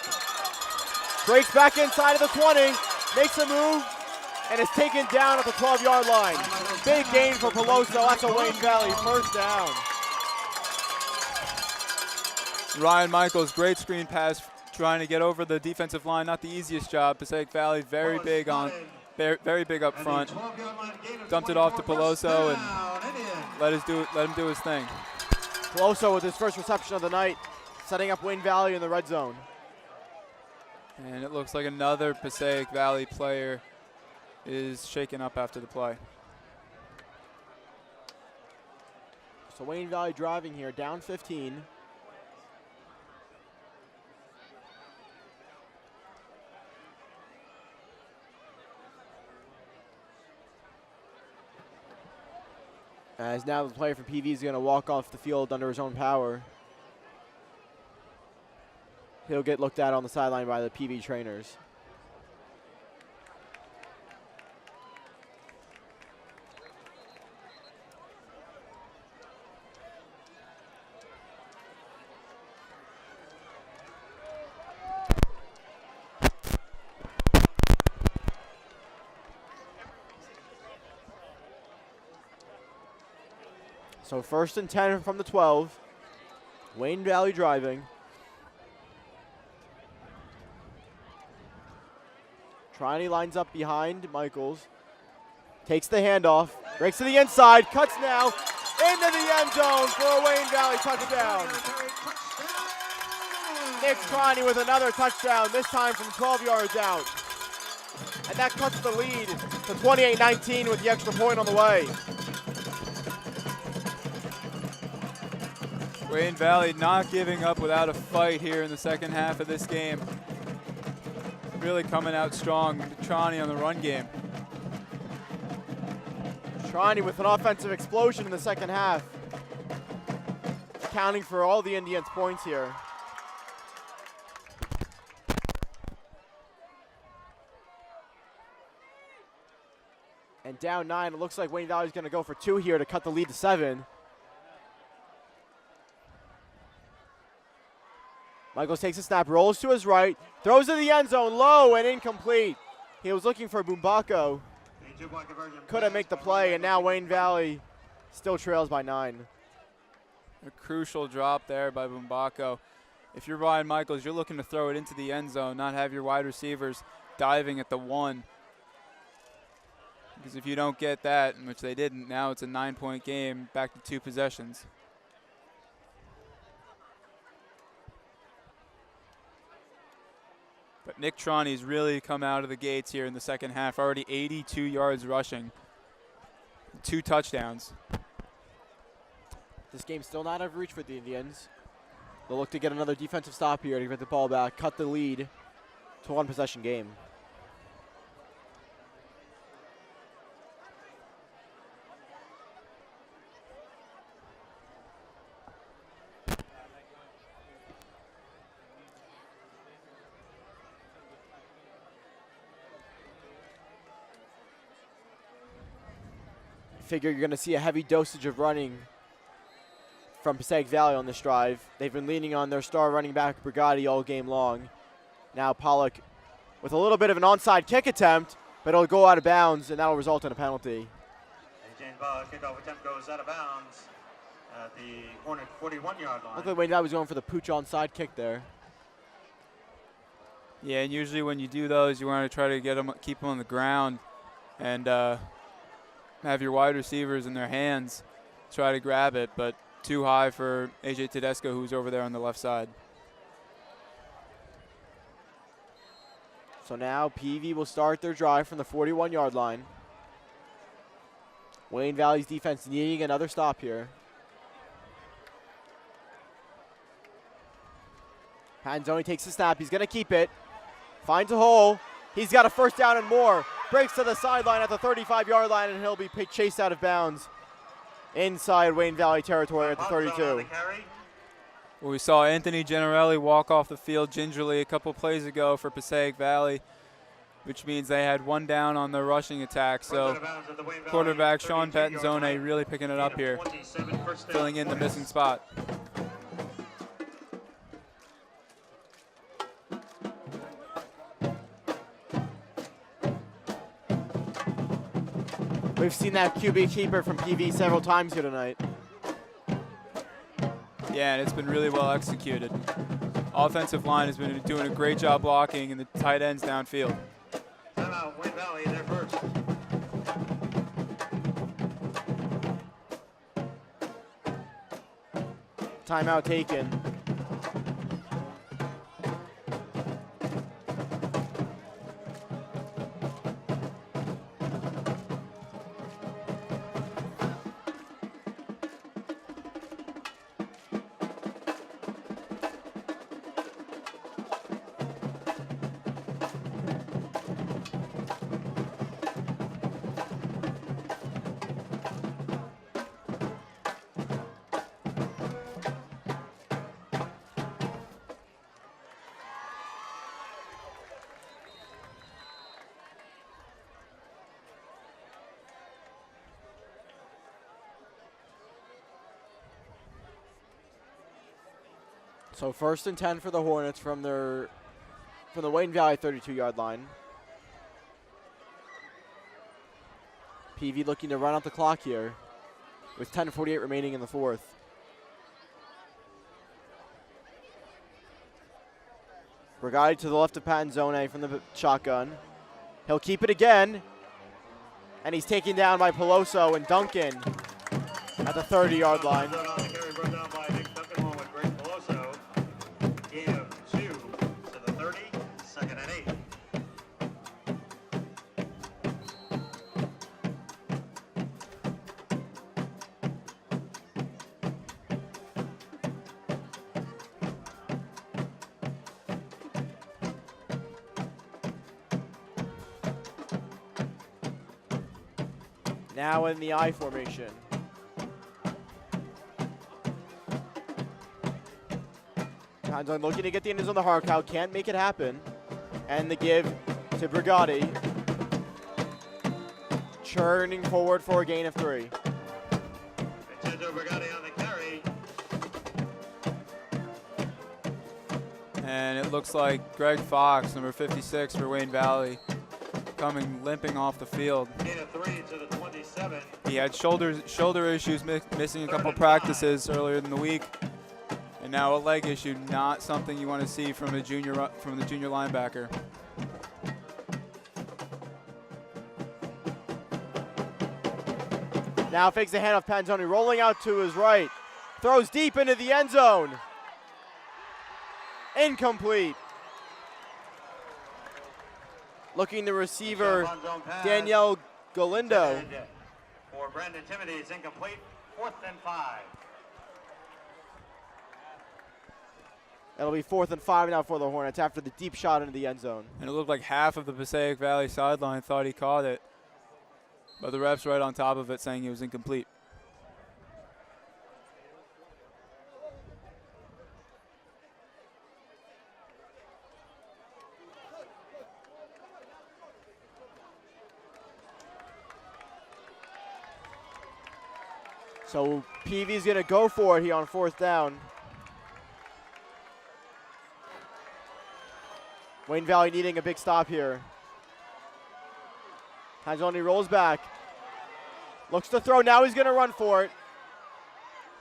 Breaks back inside of the 20, makes a move, and is taken down at the 12-yard line. Big gain for Peloso. That's a Wayne Valley first down. Ryan Michaels, great screen pass, trying to get over the defensive line. Not the easiest job. Passaic Valley very big up front. Dumped it off to Peloso and let him do his thing. Peloso with his first reception of the night, setting up Wayne Valley in the red zone. And it looks like another Passaic Valley player is shaken up after the play. So Wayne Valley driving here, down 15. As now the player from PV is going to walk off the field under his own power. He'll get looked at on the sideline by the PV trainers. So 1st and 10 from the 12. Wayne Valley driving. Trinity lines up behind Michaels. Takes the handoff. Breaks to the inside. Cuts now. Into the end zone for a Wayne Valley touchdown. Nick Trinity with another touchdown, this time from 12 yards out. And that cuts the lead to 28-19 with the extra point on the way. Wayne Valley not giving up without a fight here in the second half of this game. Really coming out strong. Tronny on the run game. Trinity with an offensive explosion in the second half. Accounting for all the Indians' points here. And down 9, it looks like Wayne Valley's going to go for 2 here to cut the lead to 7. Michaels takes a snap, rolls to his right, throws to the end zone, low and incomplete. He was looking for Bumbako. Couldn't make the play, and now Wayne Valley still trails by 9. A crucial drop there by Bumbako. If you're Ryan Michaels, you're looking to throw it into the end zone, not have your wide receivers diving at the 1. Because if you don't get that, which they didn't, now it's a 9-point game, back to 2 possessions. But Nick Tronny's really come out of the gates here in the second half, already 82 yards rushing, 2 touchdowns. This game's still not out of reach for the Indians. They'll look to get another defensive stop here to get the ball back, cut the lead to a 1-possession game. Figure you're going to see a heavy dosage of running from Passaic Valley on this drive. They've been leaning on their star running back Brigatti all game long. Now Pollock with a little bit of an onside kick attempt, but it'll go out of bounds, and that'll result in a penalty. Kickoff attempt goes out of bounds at the Hornet 41-yard line. Looked like Wayne Valley was going for the pooch onside kick there. Yeah, and usually when you do those, you want to try to get them, keep them on the ground, and have your wide receivers in their hands try to grab it, but too high for AJ Tedesco, who's over there on the left side. So now PV will start their drive from the 41-yard line. Wayne Valley's defense needing another stop here. Panzoni takes the snap. He's going to keep it. Finds a hole. He's got a first down and more. Breaks to the sideline at the 35-yard line, and he'll be chased out of bounds inside Wayne Valley territory at the 32. Well, we saw Anthony Generelli walk off the field gingerly a couple plays ago for Passaic Valley, which means they had 1 down on their rushing attack. So quarterback Sean Patenzone really picking it up here, filling in the missing spot. We've seen that QB keeper from PV several times here tonight. Yeah, and it's been really well executed. Offensive line has been doing a great job blocking, and the tight ends downfield. Timeout, Wayne Valley, they're first. Timeout taken. So 1st and 10 for the Hornets from the Wayne Valley 32-yard line. PV looking to run out the clock here with 10:48 remaining in the 4th. Brigatti to the left of Panzone from the shotgun. He'll keep it again. And he's taken down by Peloso and Duncan at the 30-yard line. Now in the I formation. Panzone looking to get the ends on the hard cow, can't make it happen. And the give to Brigatti. Churning forward for a gain of 3. Vincenzo Brigatti on the carry. And it looks like Greg Fox, number 56 for Wayne Valley, coming limping off the field. Gain of 3 to the 27. He had shoulder issues, missing a couple practices earlier in the week, and now a leg issue. Not something you want to see from the junior linebacker. Now fakes the handoff. Panzone rolling out to his right, throws deep into the end zone. Incomplete. Looking the receiver, Danielle Galindo. For Brandon Timothy, it's incomplete. 4th and 5. That'll be 4th and 5 now for the Hornets after the deep shot into the end zone. And it looked like half of the Passaic Valley sideline thought he caught it, but the ref's right on top of it saying it was incomplete. So PV's gonna go for it here on 4th down. Wayne Valley needing a big stop here. Panzone rolls back. Looks to throw, now he's gonna run for it.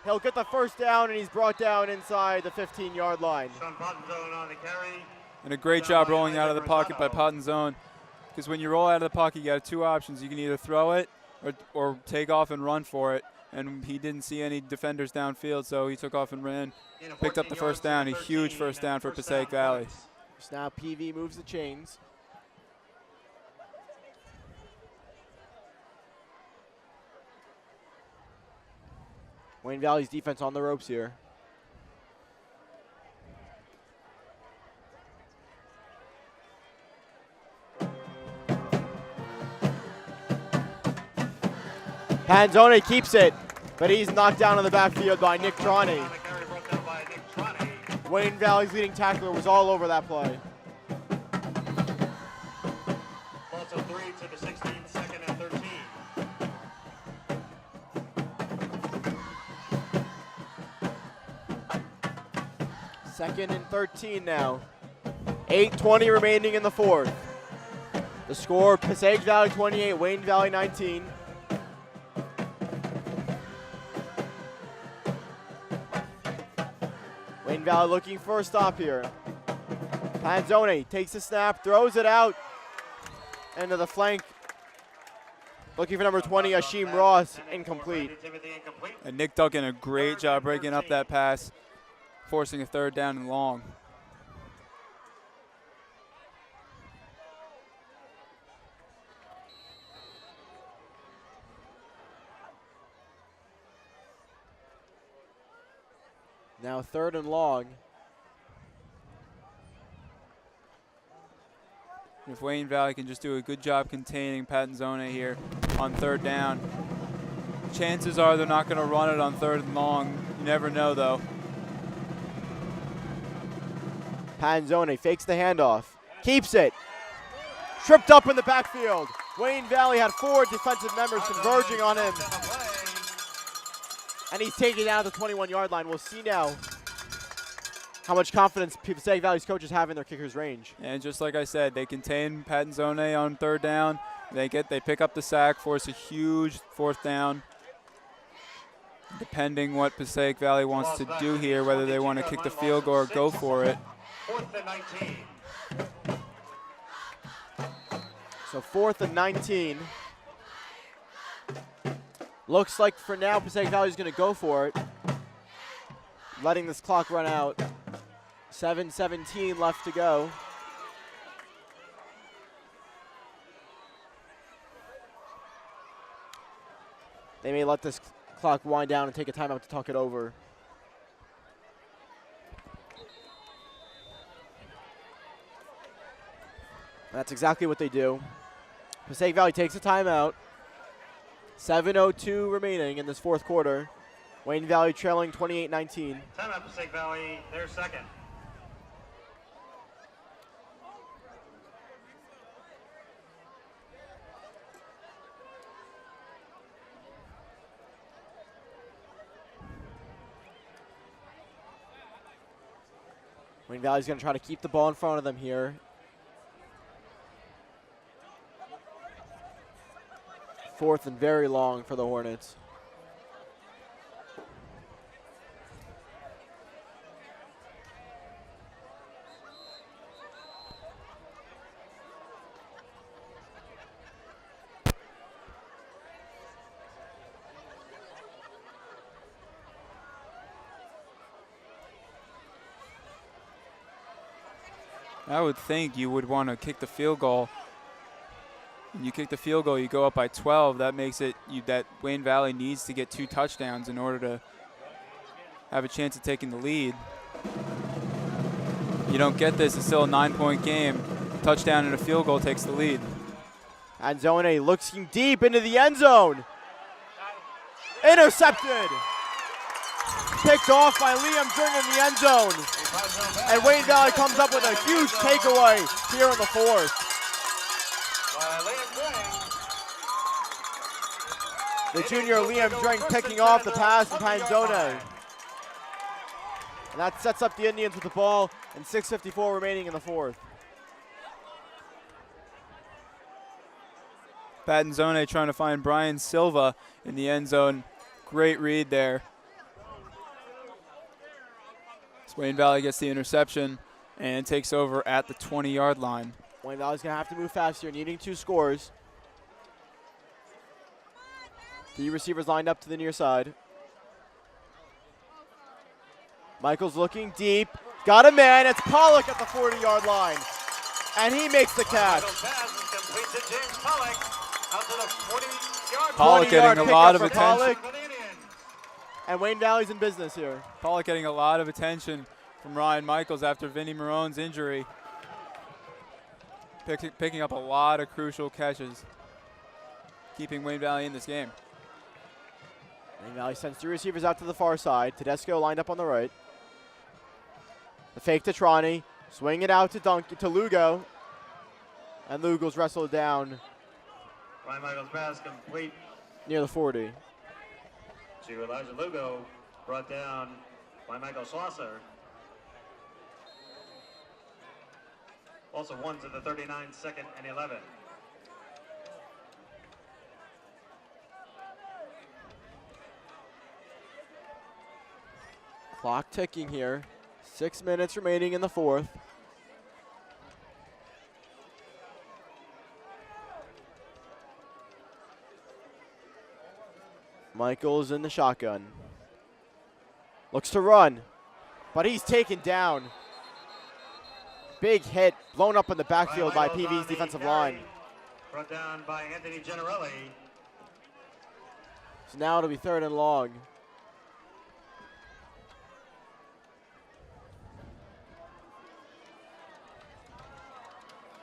He'll get the 1st down and he's brought down inside the 15-yard line. Sean Potenzone on the carry. And a great job rolling out of the pocket by Potenzone, because when you roll out of the pocket, you got 2 options. You can either throw it or take off and run for it. And he didn't see any defenders downfield, so he took off and ran, picked up the 1st down, a huge 1st down for Passaic Valley. So now PV moves the chains. Wayne Valley's defense on the ropes here. Panzone keeps it, but he's knocked down in the backfield by Nick Troney. Wayne Valley's leading tackler was all over that play. Also 3 to the 16, 2nd and 13. Second and 13 now. 8:20 remaining in the 4th. The score, Passaic Valley 28, Wayne Valley 19. Wayne Valley looking for a stop here. Panzone takes the snap, throws it out into the flank. Looking for number 20, Ashim Ross, incomplete. And Nick Duncan, a great job breaking up that pass, forcing a 3rd down and long. Now 3rd and long. If Wayne Valley can just do a good job containing Patenzone here on 3rd down, chances are they're not going to run it on 3rd and long. You never know, though. Panzone fakes the handoff, keeps it, tripped up in the backfield. Wayne Valley had 4 defensive members converging on him, and he's taken down at the 21-yard line. We'll see now how much confidence Passaic Valley's coaches have in their kicker's range. And just like I said, they contain Pattonzone on third down. They pick up the sack, force a huge fourth down. Depending what Passaic Valley wants to do here, whether they want to kick the field goal or go for it. 4th and 19. So 4th and 19. Looks like for now Passaic Valley is going to go for it. Letting this clock run out. 7:17 left to go. They may let this clock wind down and take a timeout to talk it over. That's exactly what they do. Passaic Valley takes a timeout. 7:02 remaining in this fourth quarter. Wayne Valley trailing 28-19. Timeout Passaic Valley, their second. Wayne Valley's going to try to keep the ball in front of them here. Fourth and very long for the Hornets. I would think you would want to kick the field goal. When you kick the field goal, you go up by 12. That makes it that Wayne Valley needs to get 2 touchdowns in order to have a chance of taking the lead. You don't get this, it's still a 9-point game. Touchdown and a field goal takes the lead. And Zone looking deep into the end zone. Intercepted. Picked off by Liam Dring in the end zone. And Wayne Valley comes up with a huge takeaway here in the fourth. The junior Liam Dring picking off the pass from Panzone. And that sets up the Indians with the ball and 6:54 remaining in the fourth. Pattonzone trying to find Brian Silva in the end zone. Great read there. Wayne Valley gets the interception and takes over at the 20-yard line. Wayne Valley's going to have to move faster, needing 2 scores. 3 receivers lined up to the near side. Michael's looking deep. Got a man. It's Pollock at the 40-yard line. And he makes the catch. Pollock getting a lot of attention. And Wayne Valley's in business here. Pollock getting a lot of attention from Ryan Michaels after Vinny Marone's injury. Picking up a lot of crucial catches, keeping Wayne Valley in this game. Wayne Valley sends 2 receivers out to the far side. Tedesco lined up on the right. The fake to Trani. Swing it out to Lugo. And Lugo's wrestled down. Ryan Michaels' pass complete Near the 40. To Elijah Lugo, brought down by Michael Schlosser. Also 1 to the 39, 2nd and 11. Clock ticking here. 6 minutes remaining in the fourth. Michaels in the shotgun. Looks to run, but he's taken down. Big hit, blown up in the backfield by PV's defensive line. Brought down by Anthony Generelli. So now it'll be 3rd and long.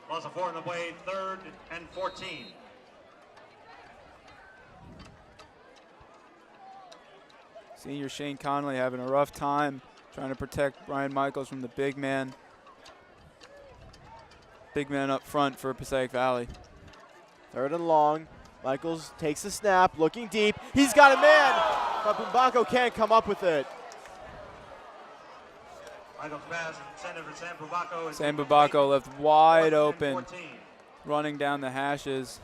Loss of 4 in the play, 3rd and 14. Senior Shane Connolly having a rough time trying to protect Brian Michaels from the big man. Big man up front for Passaic Valley. 3rd and long. Michaels takes the snap, looking deep. He's got a man, but Bumbako can't come up with it. Michael's pass intended for Sam Bubako. Sam Bubako left wide 4th and open, 14. running down the hashes.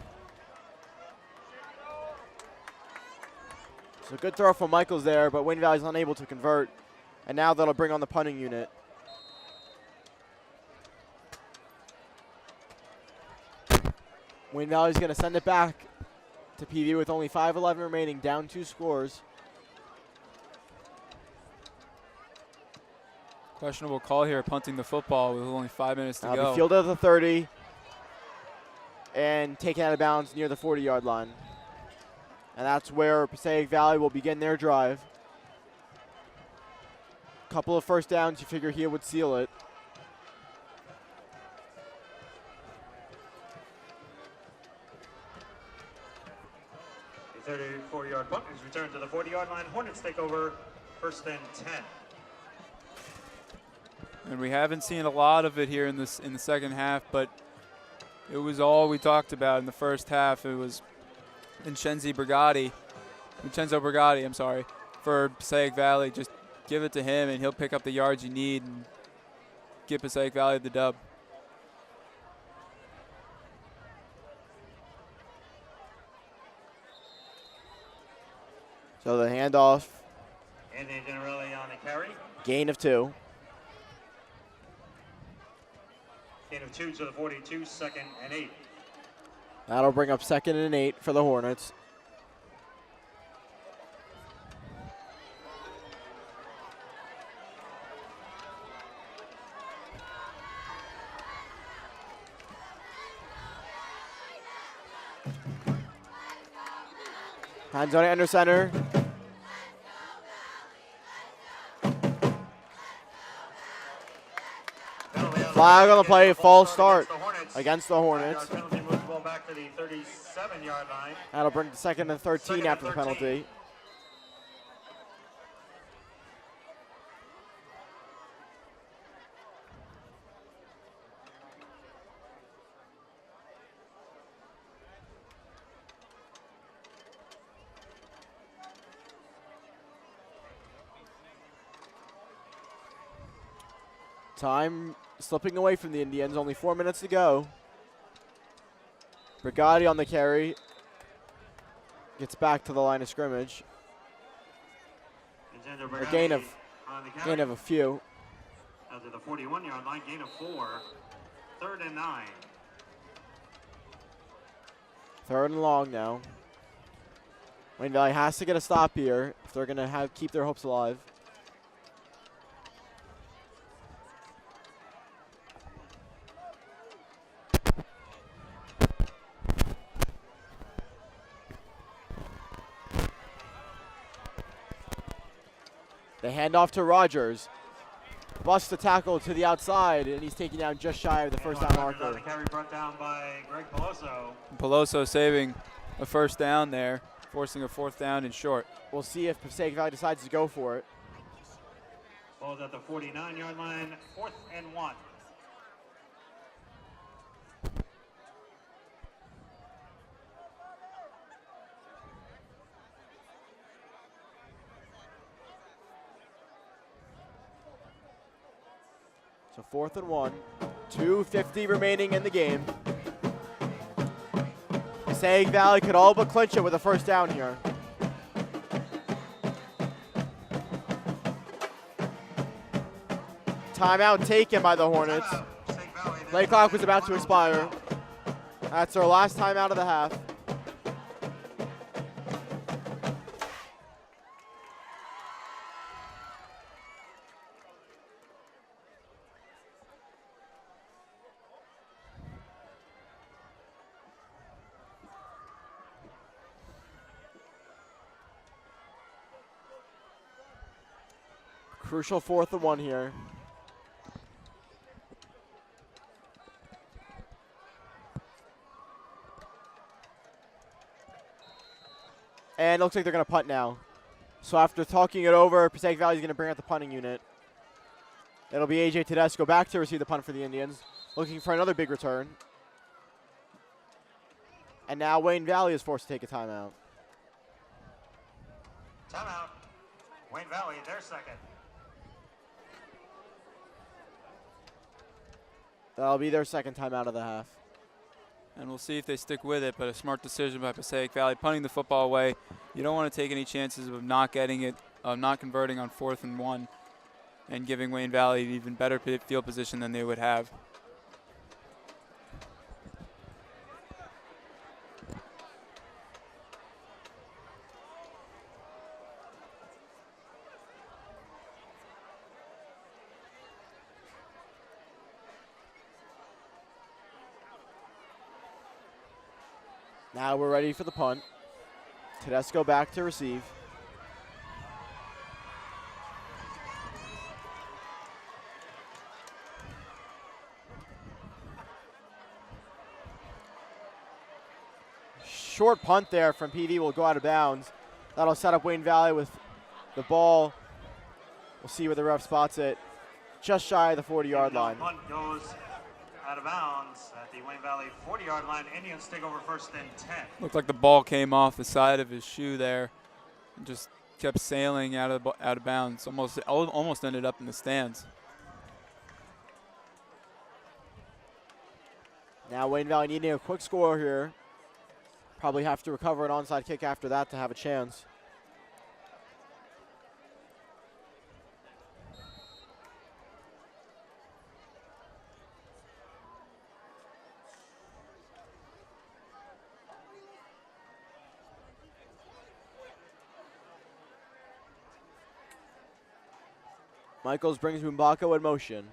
So good throw from Michaels there, but Wayne Valley's unable to convert. And now that'll bring on the punting unit. Wayne Valley's going to send it back to PV with only 5:11 remaining, down 2 scores. Questionable call here, punting the football with only 5 minutes to go. Be fielded at the 30 and taken out of bounds near the 40-yard line. And that's where Passaic Valley will begin their drive. Couple of first downs, you figure here would seal it. The 34-yard punt is returned to the 40-yard line. Hornets take over 1st and 10. And we haven't seen a lot of it here in the second half, but it was all we talked about in the first half. It was Vincenzo Brigatti, for Passaic Valley. Just give it to him, and he'll pick up the yards you need and give Passaic Valley the dub. So the handoff. Anthony Generelli on the carry. Gain of 2. Gain of 2 to the 42, 2nd and 8. That'll bring up 2nd and 8 for the Hornets. Hands on it under center. Flag on the play, false start against the Hornets. Penalty moves the ball back to the 37-yard line. That'll bring to 2nd and 13 after the penalty. Time slipping away from the Indians, only 4 minutes to go. Brigatti on the carry. Gets back to the line of scrimmage. A gain of a few. Out to the 41-yard line, gain of 4. 3rd and 9. 3rd and long now. Wayne Valley has to get a stop here if they're going to keep their hopes alive. They hand off to Rogers. Busts the tackle to the outside, and he's taken down just shy of the first down marker. The carry brought down by Greg Peloso. Peloso saving a first down there, forcing a 4th down and short. We'll see if Passaic Valley decides to go for it. Ball's at the 49-yard line, 4th and 1. So 4th and 1. 2:50 remaining in the game. Passaic Valley could all but clinch it with a first down here. Timeout taken by the Hornets. Play clock was about to expire. That's our last timeout of the half. Crucial 4th and 1 here. And it looks like they're going to punt now. So after talking it over, Passaic Valley is going to bring out the punting unit. It'll be AJ Tedesco back to receive the punt for the Indians, looking for another big return. And now Wayne Valley is forced to take a timeout. Timeout. Wayne Valley, their second. That'll be their second time out of the half. And we'll see if they stick with it, but a smart decision by Passaic Valley, punting the football away. You don't want to take any chances of not getting it, not converting on 4th and 1, and giving Wayne Valley an even better field position than they would have. Now we're ready for the punt. Tedesco back to receive. Short punt there from PV will go out of bounds. That'll set up Wayne Valley with the ball. We'll see where the ref spots it. Just shy of the 40-yard line. Punt goes out of bounds at the Wayne Valley 40-yard line. Indians take over 1st and 10. Looked like the ball came off the side of his shoe there and just kept sailing out of bounds. Almost ended up in the stands. Now Wayne Valley needing a quick score here. Probably have to recover an onside kick after that to have a chance. Michaels brings Mumbako in motion.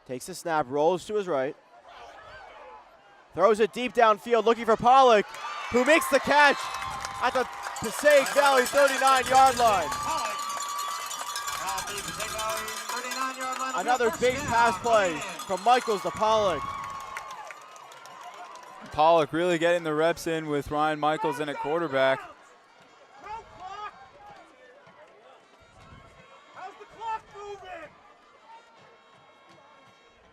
Takes the snap, rolls to his right. Throws it deep downfield, looking for Pollock, who makes the catch at the Passaic Valley 39-yard line. Another big pass play from Michaels to Pollock. Pollock really getting the reps in with Ryan Michaels in at quarterback.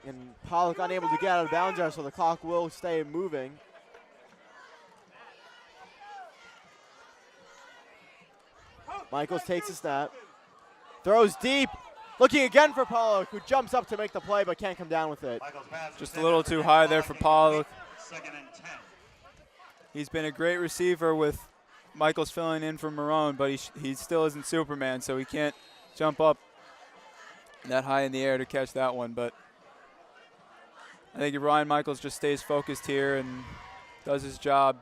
And Pollock unable to get out of bounds there, so the clock will stay moving. Michaels takes a snap. Throws deep. Looking again for Pollock, who jumps up to make the play but can't come down with it. Just a little too high there for Pollock. 2nd and 10. He's been a great receiver with Michaels filling in for Marone, but he still isn't Superman, so he can't jump up that high in the air to catch that one. But I think if Ryan Michaels just stays focused here and does his job,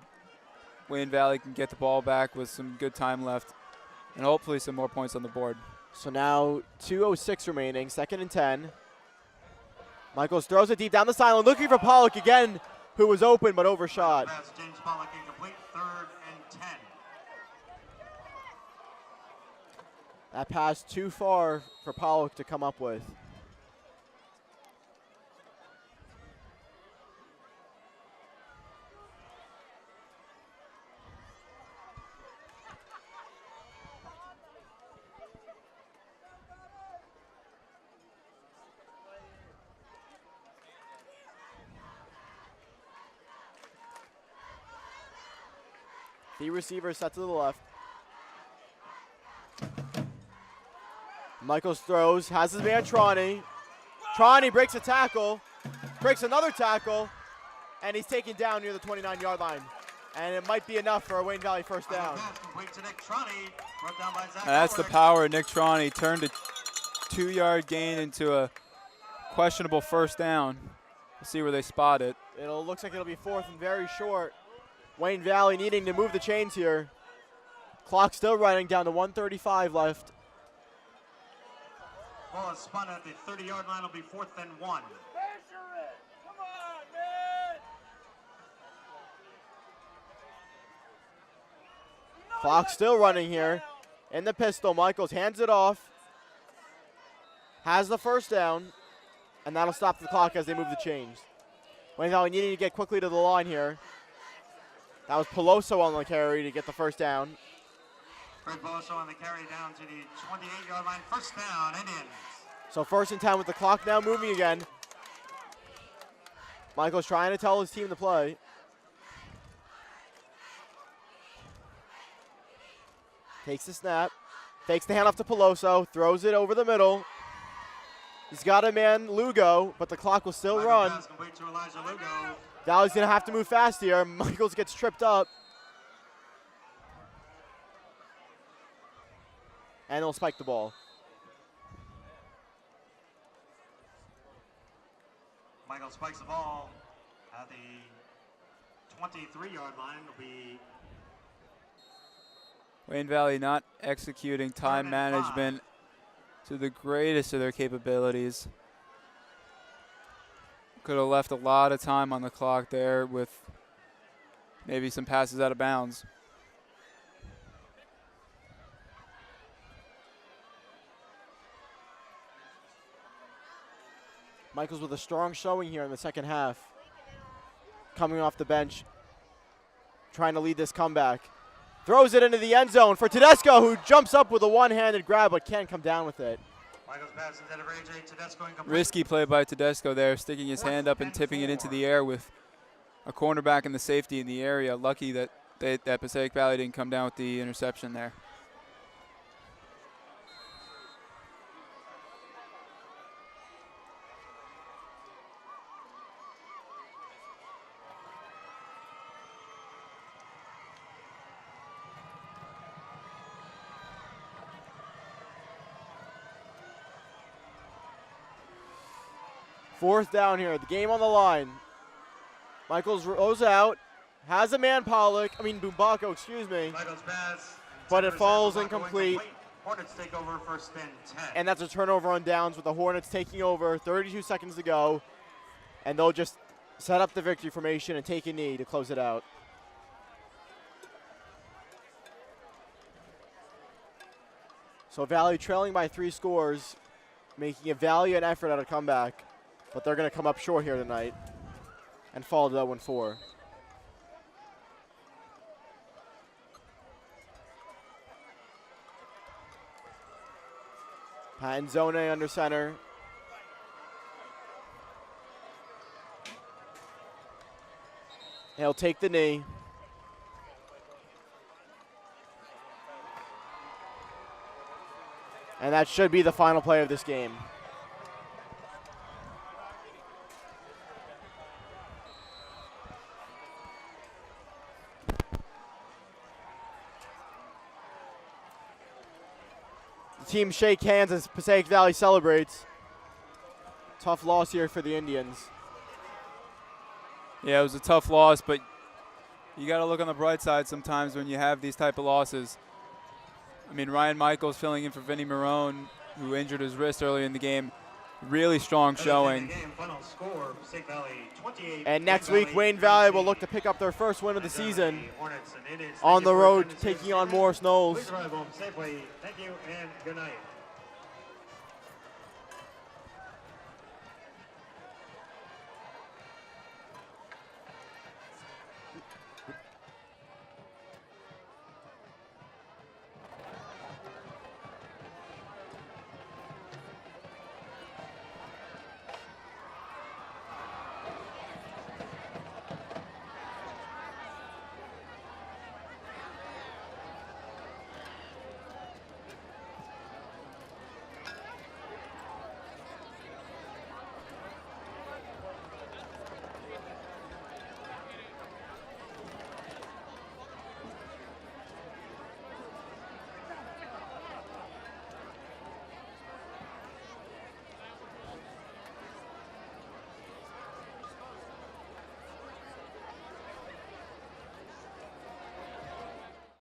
Wayne Valley can get the ball back with some good time left and hopefully some more points on the board. So now 2:06 remaining, 2nd and 10. Michaels throws it deep down the sideline, looking for Pollock again, who was open but overshot. Pass, James Pollock incomplete, 3rd and 10. That pass too far for Pollock to come up with. The receiver set to the left. Michaels throws, has his man Troney. Troney breaks a tackle, breaks another tackle, and he's taken down near the 29-yard line. And it might be enough for a Wayne Valley first down. That's the power of Nick Troney. Turned a 2-yard gain into a questionable first down. We'll see where they spot it. Looks like it'll be 4th and very short. Wayne Valley needing to move the chains here. Clock still running, down to 1:35 left. Ball is spun at the 30-yard line. Will be 4th and 1. Clock still running here. In the pistol, Michaels hands it off. Has the first down, and that'll stop the clock as they move the chains. Wayne Valley needing to get quickly to the line here. That was Peloso on the carry to get the first down. Fred Peloso on the carry down to the 28-yard line. First down, Indians. So 1st and 10 with the clock now moving again. Michael's trying to tell his team to play. Takes the snap. Fakes the handoff to Peloso. Throws it over the middle. He's got a man, Lugo, but the clock will still run. Valley's going to have to move fast here. Michaels gets tripped up. And they'll spike the ball. Michael spikes the ball at the 23-yard line. Will be Wayne Valley not executing time management to the greatest of their capabilities. Could have left a lot of time on the clock there with maybe some passes out of bounds. Michaels with a strong showing here in the second half. Coming off the bench, trying to lead this comeback. Throws it into the end zone for Tedesco, who jumps up with a one-handed grab but can't come down with it. Risky play by Tedesco there, sticking his hand up and tipping it into the air with a cornerback and the safety in the area. Lucky that Passaic Valley didn't come down with the interception there. Fourth down here, the game on the line. Michaels rolls out, has a man Bumbako, excuse me. But it falls incomplete. Hornets take over first and 10. And that's a turnover on downs with the Hornets taking over, 32 seconds to go. And they'll just set up the victory formation and take a knee to close it out. So Valley trailing by 3 scores, making a valiant effort at a comeback. But they're going to come up short here tonight and fall to 0-4. Panzone under center. He'll take the knee. And that should be the final play of this game. Team shake hands as Passaic Valley celebrates. Tough loss here for the Indians. Yeah, it was a tough loss, but you got to look on the bright side sometimes when you have these type of losses. I mean, Ryan Michaels filling in for Vinny Marone, who injured his wrist early in the game. Really strong showing. And next week, Wayne Valley will look to pick up their first win of the season on the road, taking on Morris Knowles. Thank you and good night.